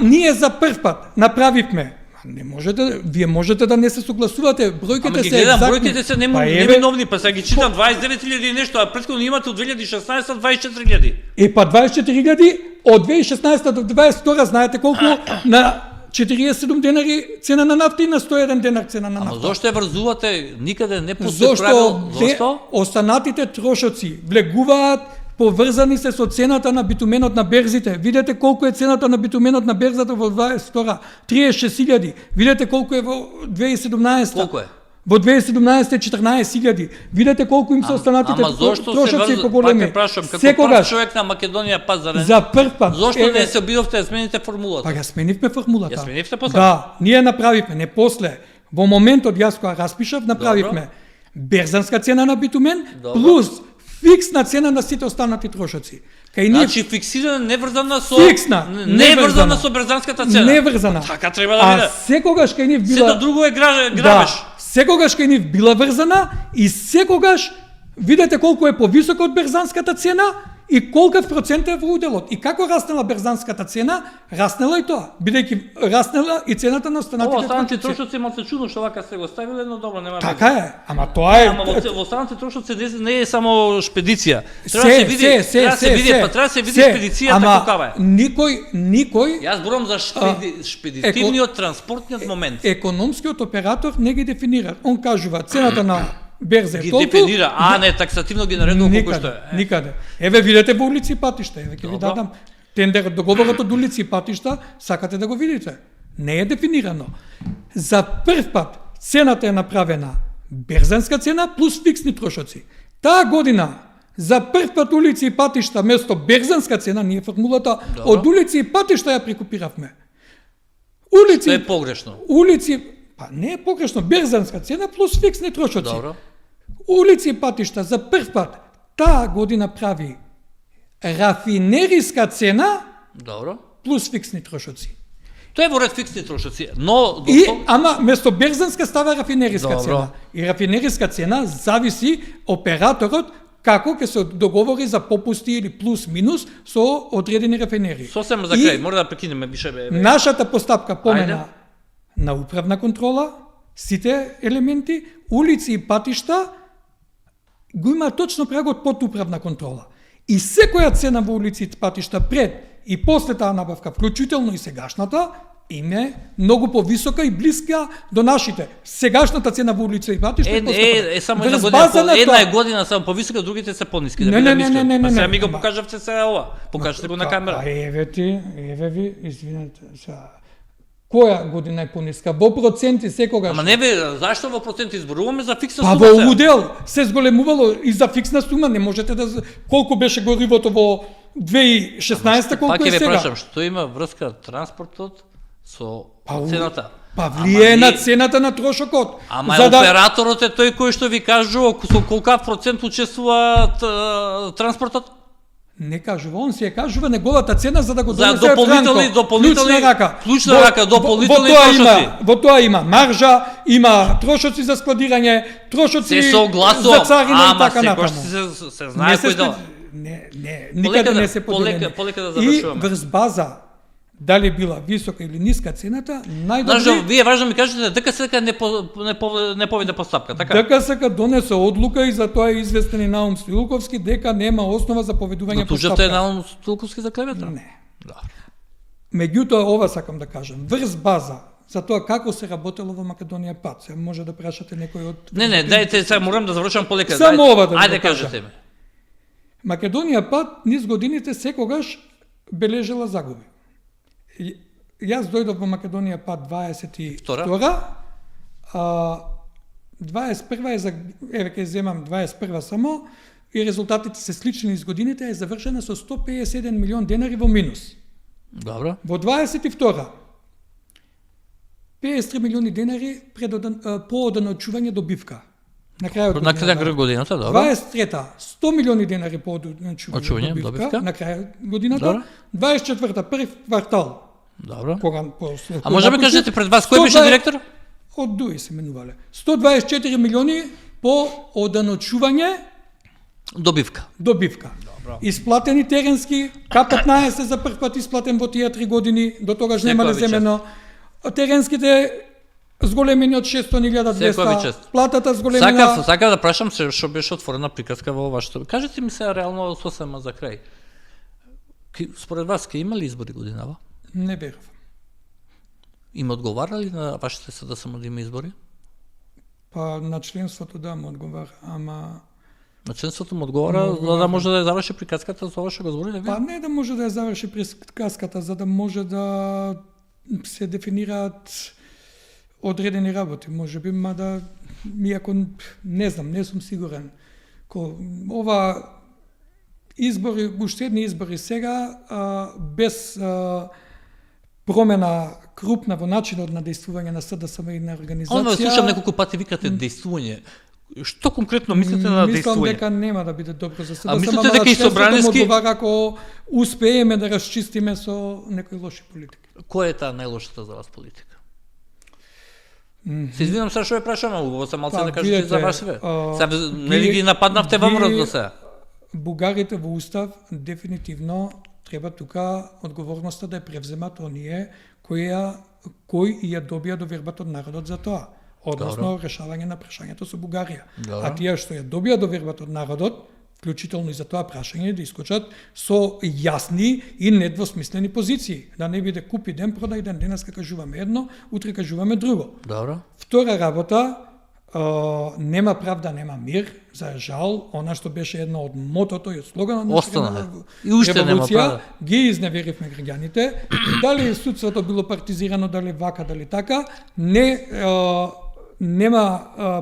ние за прв пат направивме. Не можете, вие можете да не се согласувате, Ама бројките ги се гледам, екзактни. бројките се Па еве, неминовни, па сега ги читам 29.000 и нешто, а претходно имате од 2016 24.000. Е, па 24.000 од 2016 до 2022 знаете колку на 47 денари цена на нафта и на 101 денар цена на Ама нафта. зошто ја врзувате? Никаде не постои правило. Зошто? Останатите трошоци влегуваат поврзани се со цената на битуменот на берзите. Видете колку е цената на битуменот на берзата во 22 36.000. Видете колку е во 2017. Колку е? Во 2017 14.000. Видете колку им се останатите трошоци поголеми. Пак прашам, како прв човек на Македонија пат за прв пат. Зошто не се обидовте да смените формулата? Па ја сменивме формулата. Ја сменивте после? Да, ние направивме, не после. Во моментот јас кога распишав, направивме берзанска цена на битумен плюс фиксна цена на сите останати трошоци. Кај ние Значи фиксирана, неврзана со фиксна, неврзана со берзанската цена. Неврзана. Така треба да биде. А секогаш кај нив била Сето друго е грабеж. Да, секогаш кај нив била врзана и секогаш видете колку е повисока од берзанската цена и колкав процент е во уделот. И како раснела берзанската цена, раснела и тоа, бидејќи раснела и цената на останатите останати трошоци ма се чудно што вака се го ставиле, но добро, нема. Така е, ама тоа е. Ама во останатите трошоци не е само шпедиција. Треба да се види, треба да се види шпедицијата каква е. Никој Јас зборам за шпедитивниот транспортниот момент. Економскиот оператор не ги дефинира. Он кажува цената на берза ги толку, дефинира, а не таксативно ги наредува колку што е. Никаде. Еве видете во улици и патишта, еве ќе ви дадам тендерот, договорот од улици и патишта, сакате да го видите. Не е дефинирано. За прв пат цената е направена берзанска цена плюс фиксни трошоци. Таа година за прв пат улици и патишта место берзанска цена, ние формулата од улици и патишта ја прикупиравме. Улици е погрешно. Улици Па не е погрешно, берзанска цена плюс фиксни трошоци. Добро. Улици и патишта за прв пат таа година прави рафинериска цена Добро. плюс фиксни трошоци. Тоа е во ред фиксни трошоци, но ама место берзанска става рафинериска цена. И рафинериска цена зависи операторот како ќе се договори за попусти или плюс минус со одредени рафинери. Сосема за крај, мора да прекинеме више. Нашата постапка помена на управна контрола, сите елементи, улици и патишта го има точно прагот под управна контрола. И секоја цена во улици и патишта пред и после таа набавка, вклучително и сегашната, им е многу повисока и блиска до нашите. Сегашната цена во улици и патишта е само една година само повисока, другите се пониски. Не. Сега ми го покажавте сега ова. Покажете го на камера. Еве ви, извинете, сега. Која година е пониска? Во проценти секогаш. Ама не зашто во проценти изборуваме за фиксна сума? Па во удел се зголемувало и за фиксна сума, не можете да колку беше горивото во 2016 колку е сега. Пак ќе ве прашам, што има врска транспортот со цената? Па влие на цената на трошокот. Ама операторот е тој кој што ви кажува со колкав процент учествува транспортот? Не кажува, он си ја кажува неговата цена за да го донесе дополнителни рака, дополнителни трошоци. Во тоа има маржа, има трошоци за складирање, трошоци за царина и така натаму. Се знае кој да. Не, никаде не се поделени. Полека да завршуваме. И врз база дали била висока или ниска цената, најдобри... Вие важно ми кажете, ДКСК не поведе постапка, така? ДКСК донесе одлука и за тоа е известен и Наум Стилковски дека нема основа за поведување постапка. Тужата е Наум Стилковски за клевета? Не. Меѓутоа, ова сакам да кажам, врз база за тоа како се работело во Македонија пат. Се може да прашате некој од... Не, дајте, сега морам да завршам полека. Само ова да Ајде кажете ми. Македонија пат низ годините секогаш бележела загуби. Јас дојдов во Македонија пат 22-ра, 21-ва е за, еве ќе земам 21-ва само, и резултатите се слични низ годините, е завршена со 151 милион денари во минус. Добро. Во 22-ра 53 милиони денари по одначување добивка. На крајот годината, добро. 23-та 100 милиони денари по одначување добивка на крајот годината. 24-та прв квартал. Добро. После а може би кажете пред вас кој беше директор? Од ДУИ се менувале. 124 милиони по одначување добивка. Добро. Исплатени теренски, К15 за прв пат исплатен во тие 3 години, до тогаш немале земено. Теренските зголемени од 600.200, платата зголемена... Сакав да прашам се што беше отворена приказка во вашето... Кажете ми се реално сосема за крај. Според вас, ке има ли избори годинава? Не верувам. Им одговарали на вашите СДСМ да има избори? Па на членството да му одговара, ама... На членството му одговара за да може да ја заврши приказката за ова што го збориле? Па не да може да ја заврши приказката, за да може да се дефинираат одредени работи, можеби, мада иако не знам, не сум сигурен. Ова избори, уште едни избори сега, без промена крупна во начинот на действување на СДСМ и на организација. Оно слушам неколку пати викате действување. Што конкретно мислите на действување? Мислам дека нема да биде добро за СДСМ. А мислите дека и Собраниски ако успееме да расчистиме со некои лоши политики. Која е таа најлошата за вас политика? Се извинам се што ја прашувам, убаво се малце да кажете за вас све. Сега нели ги нападнавте ВМРО до сега? Бугарите во устав дефинитивно треба тука одговорноста да ја превземат оние кои ја добија довербата од народот за тоа. Односно решавање на прашањето со Бугарија. А тие што ја добија довербата од народот, вклучително и за тоа прашање, да искочат со јасни и недвосмислени позиции. Да не биде купи ден, продај ден. Денеска кажуваме едно, утре кажуваме друго. Добро. Втора работа, нема правда, нема мир. За жал, она што беше едно од мотото и од слоганот на револуција, ги изневеривме граѓаните. Дали судството било партизирано, дали вака, дали така, нема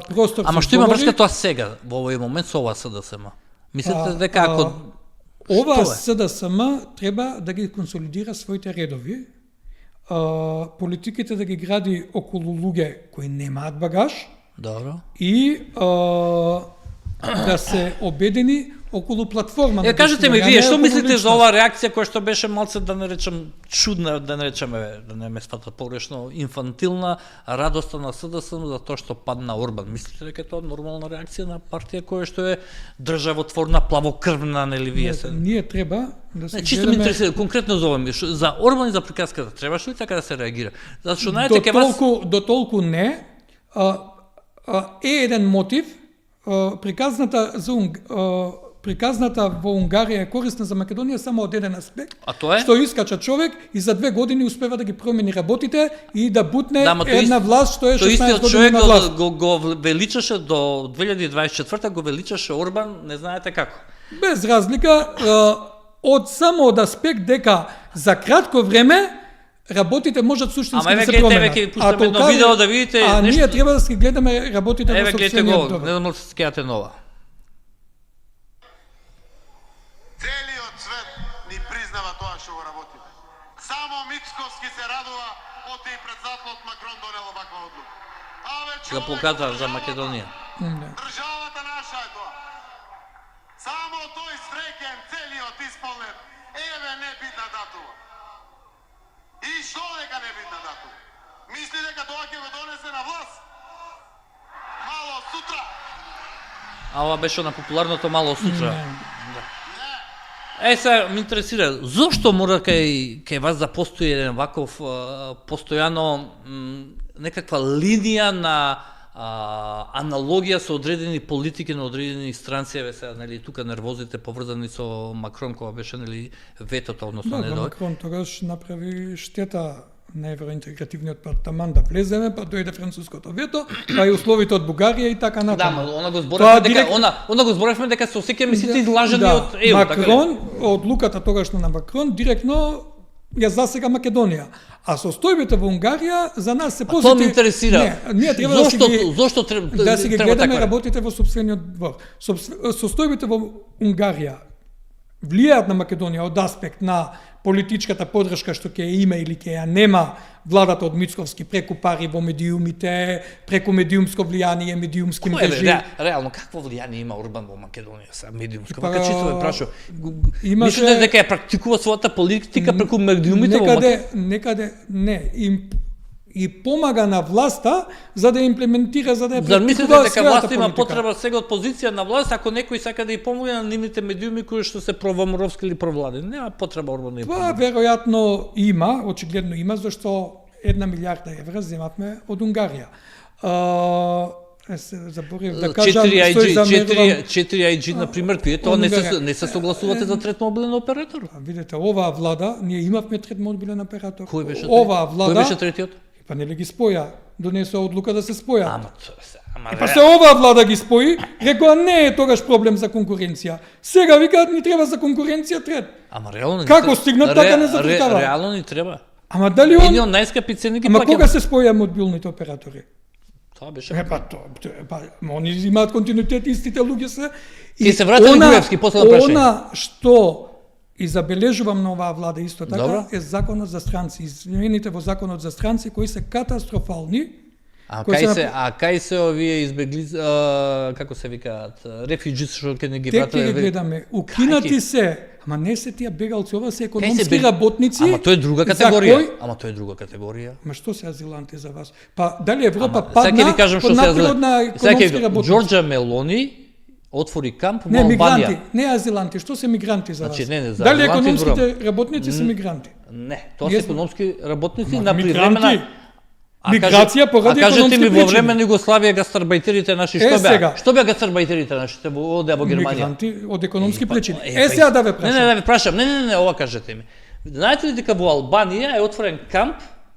простор. Ама што има врска тоа сега, во овој момент со ова СДСМ? Мислите дека ако ова СДСМ треба да ги консолидира своите редови, политиките да ги гради околу луѓе кои немаат багаж, добро, и да се обедини околу платформа. Кажете ми вие, што мислите за оваа реакција која што беше малце, да не речем, чудна, да не речеме, да не ме сфата погрешно, инфантилна, радоста на СДСМ за тоа што падна Орбан? Мислите дека тоа е нормална реакција на партија која што е државотворна, плавокрвна, нели вие се? Ние треба да се чисто ме интересира конкретно за ова, за Орбан и за приказката, требаше ли така да се реагира? Зашто знаете ке вас до толку не, е еден мотив, приказната во Унгарија е корисна за Македонија само од еден аспект, што искача човек и за 2 години успева да ги промени работите и да бутне една власт што е 16 години на власт. Тој истиот човек го величаше до 2024 го величаше Орбан, не знаете како. Без разлика, само од аспект дека за кратко време работите можат суштински да се променат. Еве ќе пуштаме едно видео да видите нешто. Ние треба да си гледаме работите во сопствениот дом. Не знам дали се скејате нова. Целиот свет ни признава тоа што го работиме. Само Мицковски се радува оти и председателот Макрон донел ваква одлука. Да покажа за Македонија. Државата наша е тоа. Само тој среќен целиот исполнет. Еве не битна датума. И што дека не битна датума? Мисли дека тоа ќе го донесе на власт? Мало сутра. А ова беше на популарното мало сутра. Сега ме интересира, зошто мора кај вас да постои еден ваков постојано некаква линија на аналогија со одредени политики на одредени странци, еве сега нели тука нервозите поврзани со Макрон кога беше нели ветото, односно не Макрон тогаш направи штета на евроинтегративниот партаман да влеземе, па дојде француското вето, па и условите од Бугарија и така натаму. Да, она го зборевме дека она го зборевме дека се осеќаме сите излажени од ЕУ, Макрон, одлуката тогашна на Макрон директно ја засега Македонија. А состојбите во Унгарија за нас се позитивни. Тоа ме интересира. Ние треба зошто да си ги гледаме работите во сопствениот двор. Состојбите во Унгарија влијаат на Македонија од аспект на политичката поддршка што ќе има или ќе ја нема владата од Мицковски преку пари во медиумите, преку медиумско влијание, медиумски мрежи. Реално какво влијание има Орбан во Македонија сега медиумско? Вака чисто ме прашувам. Мислите дека ја практикува својата политика преку медиумите во Македонија? Некаде не. И помага на власта за да имплементира, за да ја практикува. Мислите дека власта има потреба сега од позиција на власт ако некој сака да ја помогне на нивните медиуми кои што се проваморовски или провладени? Нема потреба Орбан да ја помогне. Тоа веројатно има, очигледно има, зашто 1 милиарда евра земавме од Унгарија. Се заборев да кажам 4 IG на пример, тие тоа не се согласувате за трет мобилен оператор. Видете, оваа влада ние имавме трет мобилен оператор. Кој беше? Оваа влада. Кој беше третиот? Па нели ги споја, донесе одлука да се спојат. Па се оваа влада ги спои, рекоа не е тогаш проблем за конкуренција. Сега викаат ни треба за конкуренција трет. Ама реално како стигнат така не зафркава. Реално ни треба. Ама дали Едни он... од најскапи цени ги Ама плаќаме. кога се споја мобилните оператори? Тоа беше. Они имаат континуитет, истите луѓе се. Ти се вратили Груевски, после прашање. Она што и забележувам на оваа влада исто така Добро. е законот за странци. Измените во законот за странци кои се катастрофални. Кај се овие избегли, како се викаат, рефуџис што ќе не ги Тек ќе ги вратат? гледаме. Укинати се, ама не се тие бегалци, ова се Кај економски се работници. Ама тоа е друга за категорија. кој- Ама тоа е друга категорија. Ма што се азиланти за вас? Па дали Европа Сега ќе падна ви кажам под што се напорот на економски работници? Џорџа Мелони отвори камп во Не, мигранти, Албанија. не азиланти, што се мигранти за вас? Значи, не, за дали азиланти економските работници се мигранти? Не, тоа Ние се економски работници Ма, на мигранти. привремена. Миграција поради А кажете ми економски во причини. време на Југославија гастарбајтерите наши Е, што беа? сега. Што беа гастарбајтерите нашите оде во Германија? Мигранти од економски причини. Па, Сега да ве Не, прашам. да ве прашам. Не, ова кажете ми. Знаете ли дека во Албанија е отворен камп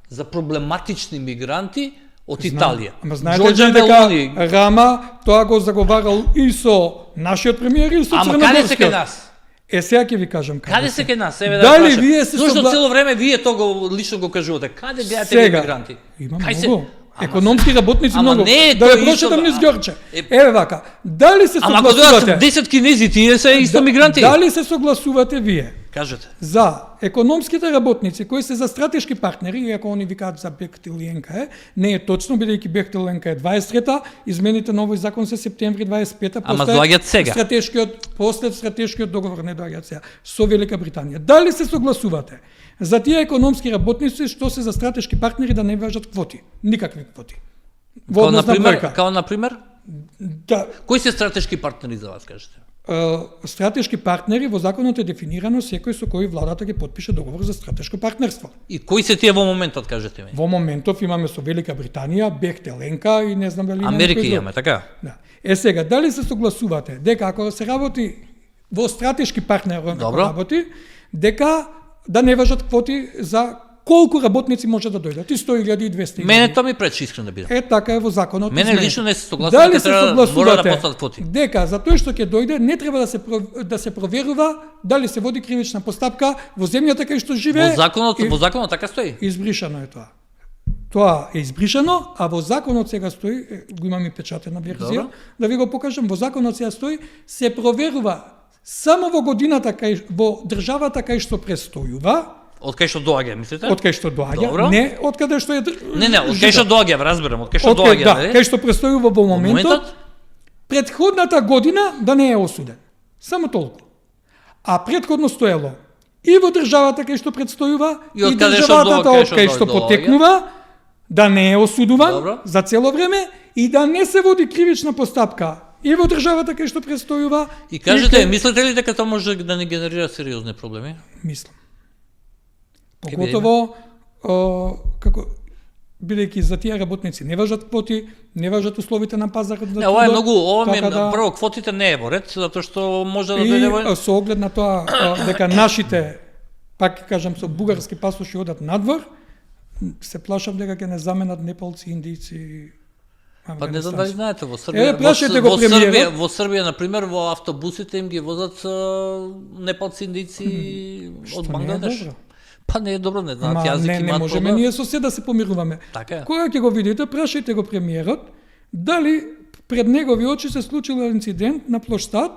за проблематични мигранти од Италија? Ама знаете Џорџа ли дека Мелони. Рама тоа го заговарал и со нашиот премиер и со Ама Црногорскиот? каде се кај нас? Е, сега ќе ви кажам Каде се кај нас? Еве да Дали прашам. вие се Зошто согла- цело време вие тоа го лично го кажувате? Каде гледате вие Сега, мигранти? има Кај се? многу. Ама Економски работници Ама многу. не е Да тоа ве исто, прочитам низ а- Ѓорче. е- Еве вака. Дали се Ама ако дојдат согласувате? 10 кинези, тие се исто мигранти. Дали се согласувате вие Кажете. за економските работници кои се за стратешки партнери, иако они викаат за Бехтел и НК, не е точно, бидејќи Бехтел НК е 23-та, измените на овој закон се септември 25-та, Ама доаѓаат сега. после стратешкиот договор не доаѓаат сега со Велика Британија. Дали се согласувате за тие економски работници што се за стратешки партнери да не важат квоти, никакви квоти? Во Као однос на например, бројка. као например, Да, кои се стратешки партнери за вас, кажете? стратешки партнери во законот е дефинирано секој со кој владата ќе потпише договор за стратешко партнерство. И кои се тие во моментот, кажете ми? Во моментов имаме со Велика Британија, Бехтел НК и не знам дали има Америка некој друг. имаме, така? Да. Е сега, дали се согласувате дека ако се работи во стратешки партнер ако Добро. работи, дека да не важат квоти за колку работници може да дојдат? И 100.000 и 200.000. Мене тоа ми пречи искрено да бидам. Е, така е во законот. Мене изменето. лично не се согласувам Дали дека се треба мора да согласувате постават квоти. дека за тој што ќе дојде не треба да се проверува дали се води кривична постапка во земјата кај што живее? Во законот така стои. Избришано е тоа. Тоа е избришано, а во законот сега стои, го имам и печатена верзија, Добро. да ви го покажам, во законот сега стои, се проверува само во годината во државата кај што престојува, Од кај што доаѓа, мислите? од кај што доаѓа, Добро. не од каде што е Не, од кај што доаѓа, разберам, од кај што од кај, доаѓа, да, не? кај што престојува во моментот, моментот? претходната година да не е осуден. Само толку. А претходно стоело и во државата кај што предстојува И од каде што државата кај од што кај што доаѓа. потекнува да не е осудуван Добро. за цело време и да не се води кривична постапка и во државата кај што престојува. И кажете, кај- мислите ли дека тоа може да не генерира сериозни проблеми? Мислам. Ке Поготово како бидејќи за тие работници не важат квоти, не важат условите на пазарот на Не, ова е трудот, многу, ова ми така да- прво квотите не е во ред, затоа што може да И дојде во со оглед на тоа дека нашите, пак ќе кажам, со бугарски пасоши одат надвор, се плашам дека ќе не заменат непалци, индијци. Па не знам дали знаете, во Србија, прашајте го премиерот. во Србија, например, во автобусите им ги возат непалци, индијци од Што не е Бангладеш. добро. Па не е добро, не знаат Ама јазик, не имаат можеме проблем. ние со се да се помируваме. Така е. Кога ќе го видите, прашајте го премиерот дали пред негови очи се случил инцидент на плоштад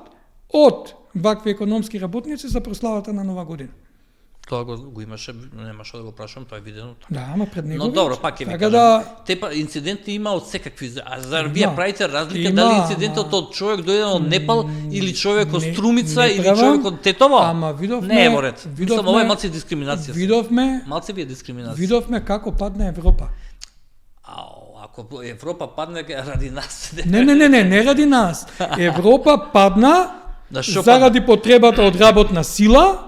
од вакви економски работници за прославата на Нова година. Тоа го имаше, немаше да го прашам, тоа е видено. Да, ама пред негови Но добро, очи. пак ќе ви Така кажам. да Тепа инциденти има од секакви, а зар вие Има. правите разлика Има, дали инцидентот ама- од човек дојден од Непал или човек од не- Струмица не или правам, човек од Тетово? ама видовме- Не е во ред. Мислам, видовме- ова е малце дискриминација. видовме Малце ви е дискриминација. видовме како падна Европа. Ау, ако Европа падне ради нас. Не ради нас. Европа падна Да, шо заради потребата од работна сила,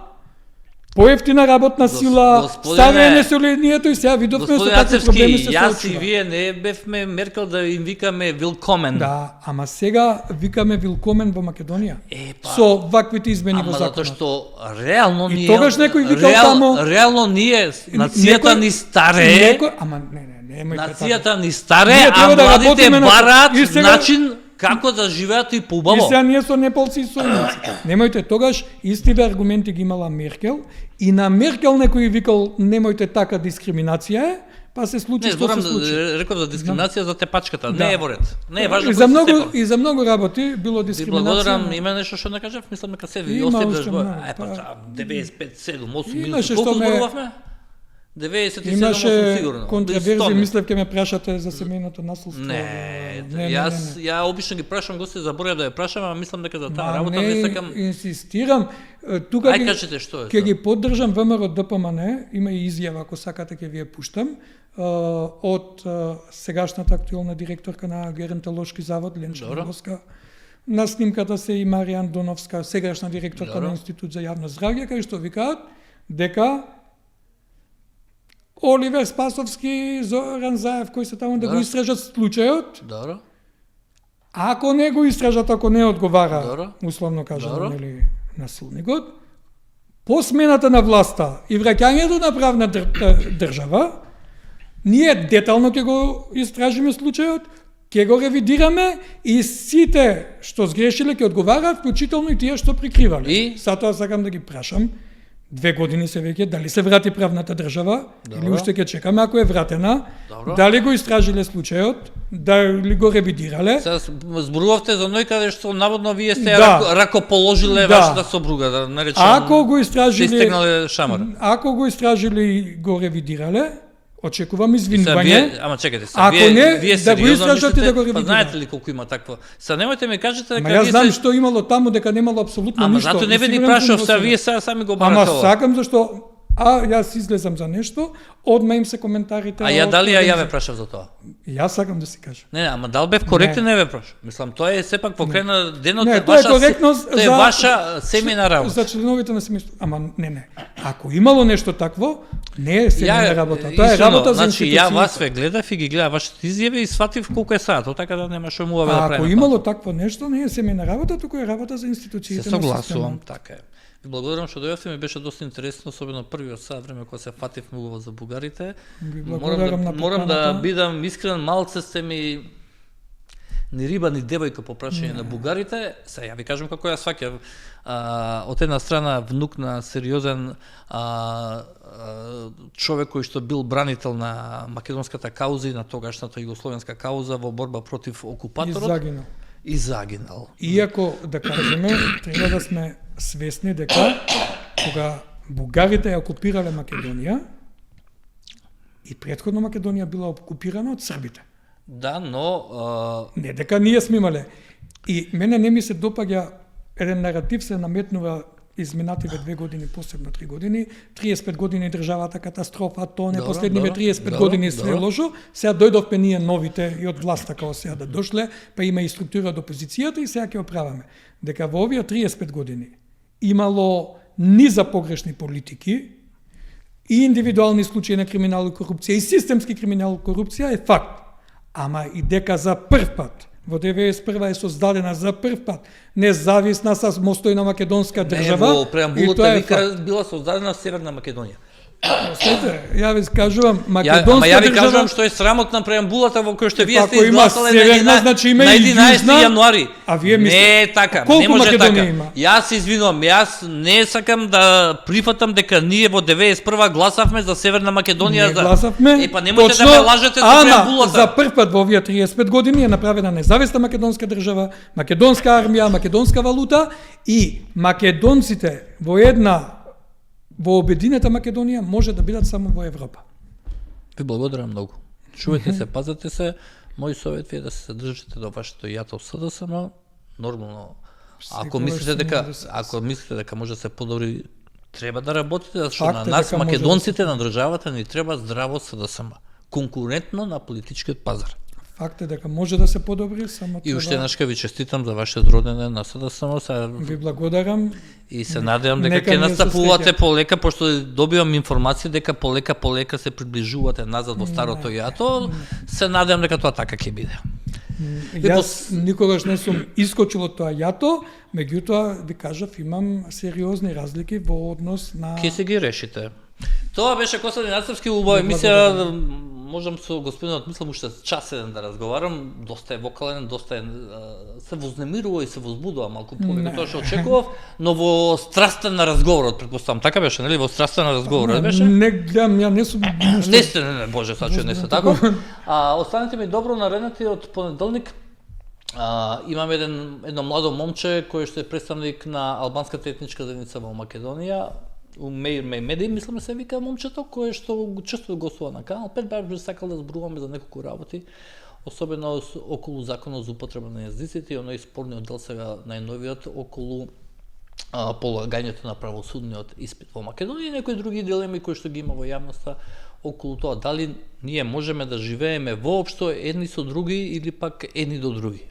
поевтина работна сила, господине- старење населението и сега видовме со Господин какви проблеми Ацевски, се јас и соочува. вие не бевме Меркел да им викаме Вилкомен. Да, ама сега викаме Вилкомен во Македонија. Па, Со ваквите измени во ама затоа законот. што реално И ние тогаш некој викал таму- реално ние нацијата Некој- ни старее. Ама немој Нацијата ни старе, Ние а треба да младите работиме на- бараат и сега- начин Како да живеат и И поубаво? сега ние со неполци и сојуници. Немојте тогаш истиве аргументи ги имала Меркел и на Меркел некој викал немојте така дискриминација е, па се случи Не, што зборам, се случи. реков за дискриминација за тепачката, Да. не е во ред. Не е важно И кој за се многу степа. и за многу работи било Ви дискриминација. благодарам, има нешто што не кажав, мислам дека се ви Има остив уште да збор. многу, Па па. 95, 7, 8 минути. Имаше Колку што ме- зборувавме? 97, 8 Имаше сигурно. контраверзија, 100. мислев ќе ме прашате за семејното наследство. Не, ја обично ги прашам гости, заборав да ја прашам, а мислам дека за таа Ма работа не сакам. инсистирам. Тука Ај кажете што е. ќе тоа. ги поддржам ВМРО ДПМН, има и изјава ако сакате ќе ви ја пуштам од сегашната актуелна директорка на Геронтолошки завод Ленча Добро. Миловска. На снимката се и Маријан Доновска, сегашна директорка Добро. на Институт за јавно здравје, кај што викаат дека Оливер Спасовски, Зоран Заев, кои се таму да го Добро. истражат случајот, Добро. ако не го истражат, ако не одговара, Добро. условно кажано, Добро. нели, насилникот, по смената на власта и враќањето на правна држава, ние детално ќе го истражиме случајот, ќе го ревидираме и сите што сгрешиле ќе одговараат, вклучително и тие што прикривале. И? Затоа сакам да ги прашам, 2 години се веќе, дали се врати правната држава, или Добро. уште ќе чекаме ако е вратена, Добро. дали го истражиле случајот, дали го ревидирале, Сега зборувавте за ној каде што наводно вие сте Да. ракоположиле Да. вашата сопруга, да наречем. ако го се истражили, истегнале шамар. ако го истражили и го ревидирале, очекувам Сега извинување. вие, ама чекайте, сега Ако не, вие да го сериозно истражат и мислите, да го па ревидират. знаете ли колку има такво? Сега немојте ми кажете дека Ама јас вие знам се... што имало таму, дека немало апсолутно Ама ништо. зато не И ви ни сигурен прашав, сум сега во вие себе. сега сами го Ама барате ова. сакам зашто јас излезам за нешто, одма им се коментарите. А ја од- дали ја ве прашав за тоа? Јас сакам да си кажам. Не, ама дал бев коректен, не ве прашав. Мислам, тоа е сепак во крај на денот Не, е тоа е ваша коректност тоа е за- ваша семејна работа. За членовите на семејството. Ама не. Ако имало нешто такво, не е семејна работа. Тоа е истина, работа за значи, институциите. ја вас ве гледав и ги гледав вашите изјави и сватив колку е саатот, така да нема што му да А ако правиме. имало такво нешто, не е семејна работа, туку е работа за институциите. Се на согласувам, системот. така е. Ви благодарам што дојдовте, ми беше доста интересно, особено првиот сат време кога се фатив многу за бугарите. Ви благодарам на Морам да поканата. бидам искрен, малце сте ми ни риба ни девојка по прашање на бугарите. Се ја ви кажам како ја сваќам. Од една страна внук на сериозен човек кој што бил бранител на македонската кауза и на тогашната југословенска кауза во борба против И окупаторот загинал. и загинал. Иако, да кажеме, треба да сме свесни дека кога бугарите ја окупирале Македонија, и претходно Македонија била окупирана од србите. Да, но Не дека ние сме имале. И мене не ми се допаѓа еден наратив се наметнува изминативе 2 години, посебно 3 години, 35 години државата катастрофа, тоа не Добро, последниве добро, 35 добро, години све добро. лошо, сега дојдовме ние новите и од власта како сега да дошле, па има и структура од опозицијата и сега ќе оправаме. Дека во овие 35 години имало низа погрешни политики и индивидуални случаи на криминал и корупција и системски криминал и корупција е факт. Ама и дека за прв пат во 91 е создадена за прв пат независна самостојна македонска држава. не, во и преамбулата тоа е вика факт. била создадена Северна Македонија. Слушайте, ја ви кажувам, Ама македонска ја ви држава. кажувам што е срамотна преамбулата во која што вие сте Ако има изгласале северна, значи има на и 11 јужна, јануари. а вие Не мислите- е така, Колку не може Македонија така. има? Јас се извинувам, јас не сакам да прифатам дека ние во 91 гласавме за Северна Македонија. Не гласавме. Е, па немојте да ме лажете со ама преамбулата. за прв пат во овие 35 години е направена независна македонска држава, македонска армија, македонска валута и македонците во обединета Македонија може да бидат само во Европа. Ви благодарам многу. Чувате се, пазете се. Мој совет ви е да се држите до вашето јато СДСМ, нормално. Ако Секогаш мислите сум дека до СДСМ. ако мислите дека може да се подобри, треба да работите, зашто Факт на е нас дека може да македонците на државата ни треба здраво СДСМ, конкурентно на политичкиот пазар. Факт е дека може да се подобри, само И уште треба... еднаш ви честитам за вашиот роденден на СДСМ, Ви благодарам. и се надевам дека Нека ќе ни се настапувате среќа. полека, пошто добивам информација дека полека се приближувате назад во старото јато, се надевам дека тоа така ќе биде. Јас никогаш не сум искочил од тоа јато, меѓутоа ви кажав имам сериозни разлики во однос на Ке се ги решите. Тоа беше Костадин Нацевски, убава емисија, можам со господинот, мислам уште час еден да разговарам, доста е вокален, доста е се вознемирува и се возбудува малку повеќе тоа што очекував, но во страстен разговорот, претпоставам, така беше, нели? Во страстен разговор беше? Не гледам, ја не сум Не сте, боже, сачу, не сте тако. Останете ми добро нареднати од понеделник. Имам едно младо момче кој што е представник на албанската етничка заедница во Македонија. Меир Мејмеди, мислам се вика момчето, кое што често гостува на Канал 5, баш би сакал да зборуваме за неколку работи, особено околу законот за употреба на јазиците и оној спорниот дел сега најновиот околу полагањето на правосудниот испит во Македонија и некои други дилеми кои што ги има во јавноста околу тоа дали ние можеме да живееме воопшто едни со други или пак едни до други.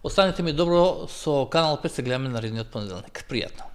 Останете ми добро со Канал 5, се гледаме наредниот понеделник. Пријатно.